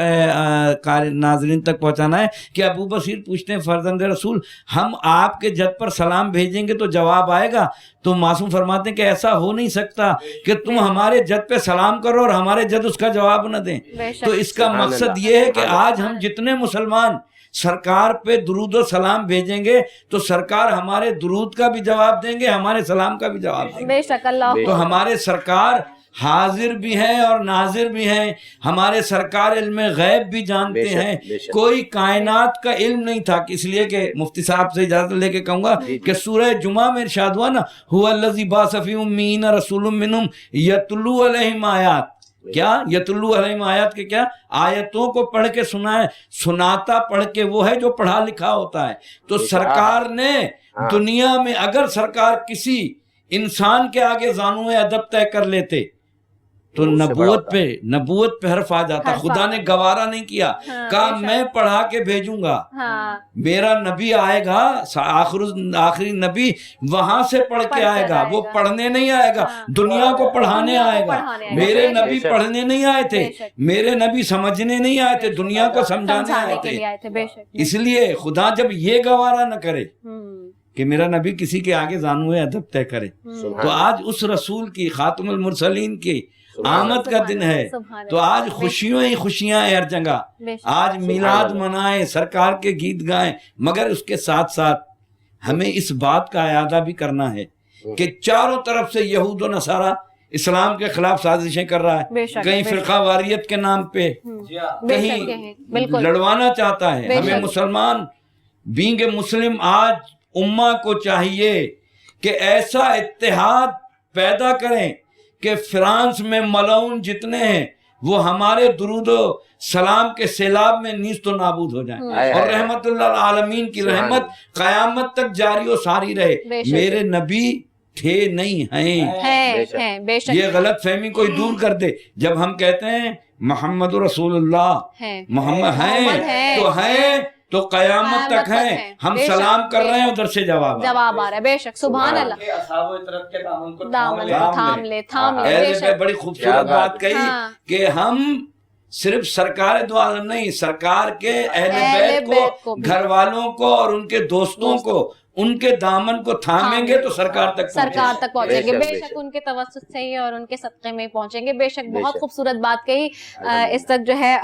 ناظرین تک پہنچانا ہے کہ ابو بصیر پوچھتے ہیں فرزند رسول، ہم آپ کے جد پر سلام بھیجیں گے تو جواب آئے گا؟ تو معصوم فرماتے ہیں کہ ایسا ہو نہیں سکتا کہ تم ہمارے جد پہ سلام کرو اور ہمارے جد اس کا جواب نہ دیں۔ تو اس کا مقصد یہ ہے کہ آج ہم جتنے مسلمان سرکار پہ درود و سلام بھیجیں گے تو سرکار ہمارے درود کا بھی جواب دیں گے، ہمارے سلام کا بھی جواب دیں گے۔ بے شک اللہ، تو ہمارے سرکار حاضر بھی ہیں اور ناظر بھی ہیں، ہمارے سرکار علم غیب بھی جانتے ہیں۔ کوئی کائنات کا علم نہیں تھا، اس لیے کہ مفتی صاحب سے اجازت لے کے کہوں گا کہ سورہ جمعہ میں ارشاد ہوا نا، هو الذی بعث فی امیین رسول منہم یتلو علیہم آیات، کیا یتلو علیہم آیات کے کیا آیتوں کو پڑھ کے سناتا پڑھ کے وہ ہے جو پڑھا لکھا ہوتا ہے۔ تو سرکار نے دنیا میں اگر سرکار کسی انسان کے آگے زانو ادب طے کر لیتے تو نبوت پہ حرف آ جاتا۔ خدا نے گوارا نہیں کیا، کہا میں پڑھا کے بھیجوں گا، میرا نبی آئے گا، آخری نبی وہاں سے پڑھ کے آئے گا، وہ پڑھنے نہیں آئے گا، دنیا کو پڑھانے آئے گا۔ میرے نبی پڑھنے نہیں آئے تھے، میرے نبی سمجھنے نہیں آئے تھے، دنیا کو سمجھانے آئے تھے۔ اس لیے خدا جب یہ گوارا نہ کرے کہ میرا نبی کسی کے آگے زانو ادب طے کرے، تو آج اس رسول کی، خاتم المرسلین کی آمد کا دن ہے، تو آج خوشیوں ہی خوشیاں ہیں ہر جگہ۔ آج میلاد منائیں، سرکار کے گیت گائیں، مگر اس کے ساتھ ساتھ ہمیں اس بات کا اعادہ بھی کرنا ہے کہ چاروں طرف سے یہود و نصارہ اسلام کے خلاف سازشیں کر رہا ہے، کہیں فرقہ واریت کے نام پہ، کہیں لڑوانا چاہتا ہے ہمیں۔ مسلمان بینگ مسلم آج امہ کو چاہیے کہ ایسا اتحاد پیدا کریں کہ فرانس میں ملعون جتنے ہیں وہ ہمارے درود و سلام کے سیلاب میں نیست و نابود ہو جائیں، اور رحمت اللہ العالمین کی رحمت قیامت تک جاری و ساری رہے۔ میرے نبی تھے نہیں ہیں، یہ غلط فہمی کوئی دور کر دے۔ جب ہم کہتے ہیں محمد رسول اللہ، محمد ہیں تو ہیں تو قیامت تک ہیں، ہم سلام کر رہے ہیں، ادھر سے جواب آ رہا ہے۔ بے شک، سبحان اللہ، دامن کو تھام لے۔ بڑی خوبصورت بات کہی کہ ہم صرف سرکار دو عالم نہیں، سرکار کے اہل بیت کو، گھر والوں کو اور ان کے دوستوں کو، ان کے دامن کو تھامیں گے تو سرکار تک پہنچیں گے۔ بے شک ان کے توسط سے ہی اور ان کے صدقے میں پہنچیں گے۔ بے شک بہت خوبصورت بات کہی اس تک جو ہے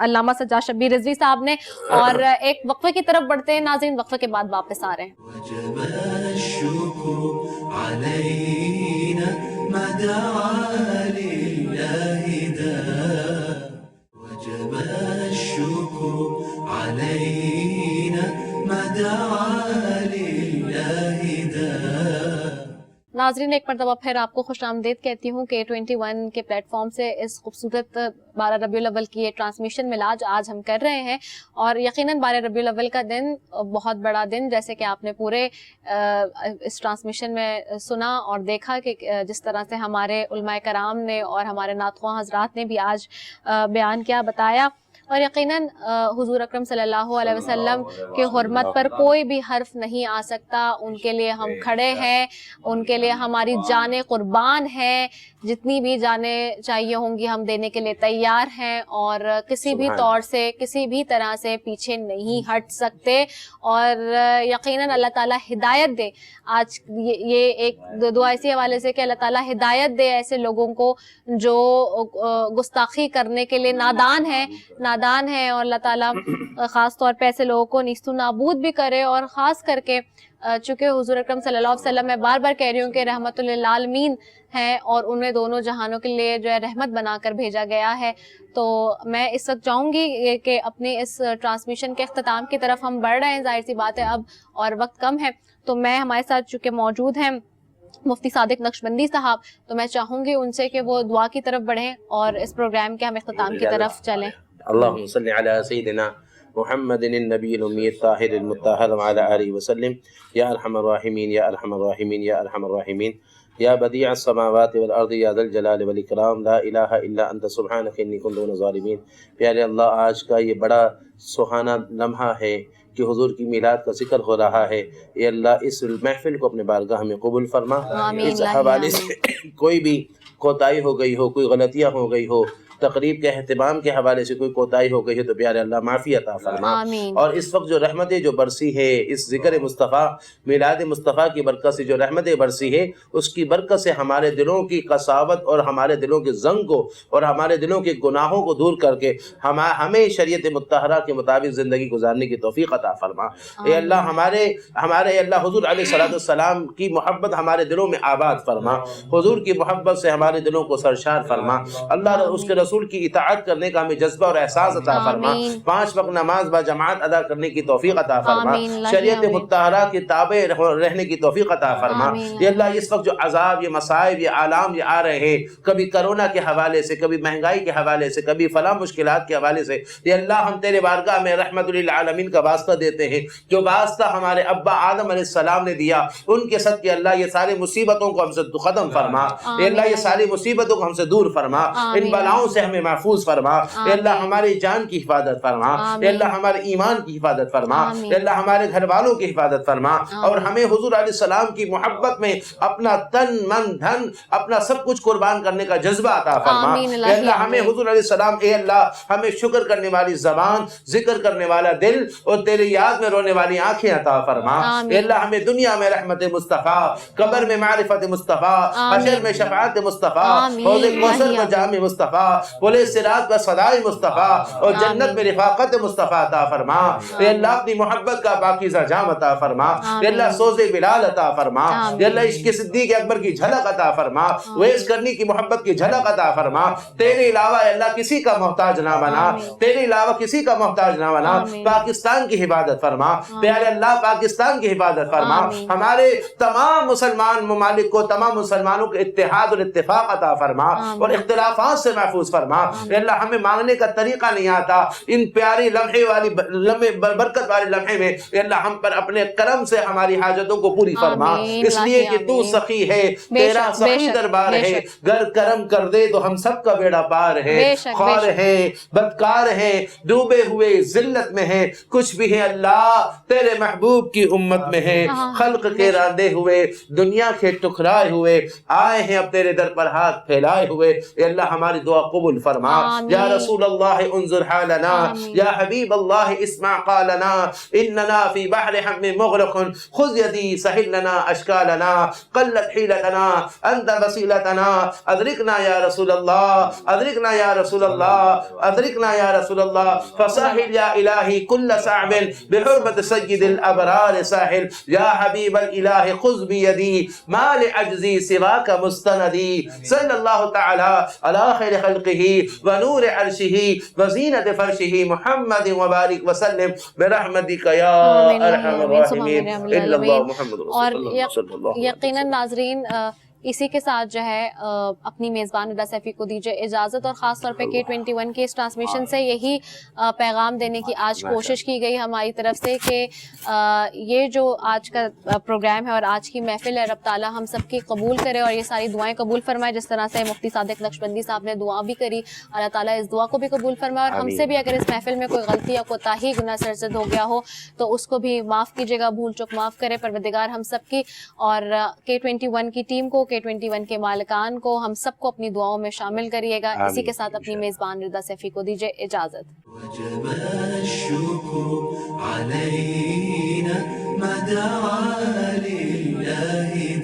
علامہ سجاد شبیر رضوی صاحب نے۔ اور ایک وقفے کی طرف بڑھتے ہیں ناظرین، وقفے کے بعد واپس آ رہے ہیں۔ وجب الشکر علینا ما دعا للہ دا، وجب الشکر علینا ما دعا للہ دا۔ ناظرین ایک مرتبہ پھر آپ کو خوش آمدید کہتی ہوں کہ 21 کے پلیٹ فارم سے اس خوبصورت 12 ربیع الاول کی یہ ٹرانسمیشن میلاد آج ہم کر رہے ہیں، اور یقیناً 12 ربیع الاول کا دن بہت بڑا دن، جیسے کہ آپ نے پورے اس ٹرانسمیشن میں سنا اور دیکھا کہ جس طرح سے ہمارے علماء کرام نے اور ہمارے نعت خواں حضرات نے بھی آج بیان کیا، بتایا۔ اور یقیناً حضور اکرم صلی اللہ علیہ وسلم کے حرمت پر کوئی بھی حرف نہیں آ سکتا. ان کے لیے ہم کھڑے ہیں, ان کے لیے ہماری جانیں قربان ہیں, جتنی بھی جانیں چاہیے ہوں گی ہم دینے کے لیے تیار ہیں, اور کسی بھی طور سے کسی بھی طرح سے پیچھے نہیں ہٹ سکتے. اور یقیناً اللہ تعالیٰ ہدایت دے. آج یہ ایک دعا اسی حوالے سے کہ اللہ تعالیٰ ہدایت دے ایسے لوگوں کو جو گستاخی کرنے کے لیے نادان ہے, اور اللہ تعالیٰ خاص طور پہ ایسے لوگوں کو نیست و نابود بھی کرے. اور خاص کر کے چونکہ حضور اکرم صلی اللہ علیہ وسلم میں بار بار کہہ رہی ہوں کہ رحمت للعالمین ہیں, اور انہیں دونوں جہانوں کے لیے جو ہے رحمت بنا کر بھیجا گیا ہے. تو میں اس وقت چاہوں گی کہ اپنی اس ٹرانسمیشن کے اختتام کی طرف ہم بڑھ رہے ہیں, ظاہر سی بات ہے اب اور وقت کم ہے. تو میں ہمارے ساتھ چونکہ موجود ہیں مفتی صادق نقشبندی صاحب, تو میں چاہوں گی ان سے کہ وہ دعا کی طرف بڑھیں اور اس پروگرام کے ہم اختتام کی طرف چلیں. اللہم صلی علی سیدنا محمد النبی الامی الطاہر المطہر وعلی آلہ وسلم. یا ارحم الراحمین یا ارحم الراحمین یا ارحم الراحمین یا بدیع السماوات والارض یا ذا الجلال والاکرام لا الہ الا انت سبحانک انی کنت من الظالمین. پیارے اللہ, آج کا یہ بڑا سہانا لمحہ ہے کہ حضور کی میلاد کا ذکر ہو رہا ہے. اے اللہ اس محفل کو اپنے بارگاہ میں قبول فرما. اس حوالے سے کوئی بھی کوتاہی ہو گئی ہو, کوئی غلطیاں ہو گئی ہو, تقریب کے اہتمام کے حوالے سے کوئی کوتاہی ہو گئی ہے تو پیارے اللہ معافی عطا فرما. اور اس وقت جو رحمتیں جو برسی ہے, اس ذکر مصطفیٰ میلاد مصطفیٰ کی برکت سے جو رحمتیں برسی ہے, اس کی برکت سے ہمارے دلوں کی قساوت اور ہمارے دلوں کے زنگ کو اور ہمارے دلوں کے گناہوں کو دور کر کے ہمیں شریعت مطہرہ کے مطابق زندگی گزارنے کی توفیق عطا فرما. اے اللہ ہمارے اللہ حضور علیہ السلام کی محبت ہمارے دلوں میں آباد فرما. حضور کی محبت سے ہمارے دلوں کو سرشار فرما. اللہ اس کے رسول کی اطاعت کرنے کا ہمیں جذبہ اور احساس عطا فرما. 5 وقت نماز با جماعت ادا کرنے کی توفیق عطا فرما. شریعت مطہرہ کے تابع رہنے کی توفیق عطا فرما. یہ اللہ اس وقت جو عذاب, یہ مصائب, یہ آلام یہ آ رہے ہیں, کبھی کرونا کے حوالے سے, کبھی مہنگائی کے حوالے سے, کبھی فلاں مشکلات کے حوالے سے, یہ اللہ ہم تیرے بارگاہ میں رحمت للعالمین کا واسطہ دیتے ہیں. جو واسطہ ہمارے ابا آدم علیہ السلام نے دیا, ان کے صدقے اللہ یہ ساری مصیبتوں کو ہم سے ختم فرما. اے اللہ یہ ساری مصیبتوں کو ہم سے دور فرما. ان بلاؤں سے ہمیں محفوظ فرما. اے اللہ ہماری جان کی حفاظت فرما. اے اللہ ہمارے ایمان کی حفاظت فرما. اے اللہ ہمارے گھر والوں کی حفاظت فرما. اور ہمیں حضور علیہ السلام کی محبت میں اپنا تن من دھن اپنا سب کچھ قربان کرنے کا جذبہ عطا فرما. اے اللہ ہمیں حضور علیہ السلام, اے اللہ ہمیں شکر کرنے والی زبان, ذکر کرنے والا دل اور تیرے یاد میں رونے والی آنکھیں عطا فرما. اے اللہ ہمیں دنیا میں رحمت مصطفیٰ, قبر میں معرفت مصطفیٰ, حشر میں شفاعت مصطفیٰ, حوض کوثر میں جام مصطفیٰ, پل صراط پر صدائے مصطفیٰ, اور جنت میں رفاقت مصطفیٰ عطا فرما. اے اللہ اپنی محبت کا پاکیزہ جام عطا فرما. اے اللہ سوز بلال عطا فرما. اے اللہ عشق صدیق اکبر کی جھلک عطا فرما. ویس کرنی کی محبت کی جھلک عطا فرما. تیرے علاوہ اے اللہ کسی کا محتاج نہ بنا, تیرے علاوہ کسی کا محتاج نہ بنا. پاکستان کی حفاظت فرما. پیارے اللہ پاکستان کی حفاظت فرما. ہمارے تمام مسلمان ممالک کو, تمام مسلمانوں کے اتحاد اور اتفاق عطا فرما, اور اختلافات سے محفوظ فرما. اے اللہ ہمیں مانگنے کا طریقہ نہیں آتا, ان پیاری لمحے برکت والے لمحے میں اے اللہ ہم پر اپنے کرم سے ہماری حاجتوں کو پوری فرما. اس لیے کہ تو سخی ہے, تیرا سخی دربار ہے, گر کرم کر دے تو ہم سب کا بیڑا پار ہے. خوار ہے, بدکار ہے, ڈوبے ہوئے ذلت میں ہے, کچھ بھی ہے اللہ تیرے محبوب کی امت میں ہے. خلق کے راندے ہوئے, دنیا کے ٹکرائے ہوئے, آئے ہیں اب تیرے در پر ہاتھ پھیلائے ہوئے. اے اللہ ہماری دعا قبول فرما. یا رسول اللہ انظر حالنا, یا حبیب اللہ اسمع قالنا, اننا فی بحر ہم مغرق, خذ یدی سہل لنا اشکالنا, قلت حیلتنا انت وسیلتنا, ادرکنا یا رسول اللہ, ادرکنا یا رسول اللہ, ادرکنا یا رسول اللہ, فساحل یا الہی کل صعب بحرمت سید الابرار ساحل. یا حبیب الالہ خذ بیدی ما لعجزی سواک مستندی. صلی اللہ تعالی علی خیر خلقہ ونور عرشہ وزینت فرشہ محمد وبارک وسلم برحمتک یا ارحم الراحمین. اور یقیناً ناظرین اسی کے ساتھ جو ہے اپنی میزبان رضا سیفی کو دیجیے اجازت، اور خاص طور پہ K21 کے اس ٹرانسمیشن سے یہی پیغام دینے کی آج کوشش کی گئی ہماری طرف سے کہ یہ جو آج کا پروگرام ہے اور آج کی محفل ہے، رب تعالیٰ ہم سب کی قبول کرے اور یہ ساری دعائیں قبول فرمائے. جس طرح سے مفتی صادق نقشبندی صاحب نے دعا بھی کری، اللہ تعالیٰ اس دعا کو بھی قبول فرمائے، اور ہم سے بھی اگر اس محفل میں کوئی غلطی یا کوتاہی گناہ سرزد ہو گیا ہو تو اس کو بھی معاف کیجیے گا، بھول چک معاف کرے پروردگار ہم سب کی، اور K21 کی ٹیم کو، K21 کے مالکان کو، ہم سب کو اپنی دعاؤں میں شامل کریے گا. اسی کے ساتھ اپنی میزبان رضا سیفی کو دیجیے اجازت. وجب الشكر علينا ما دعا لله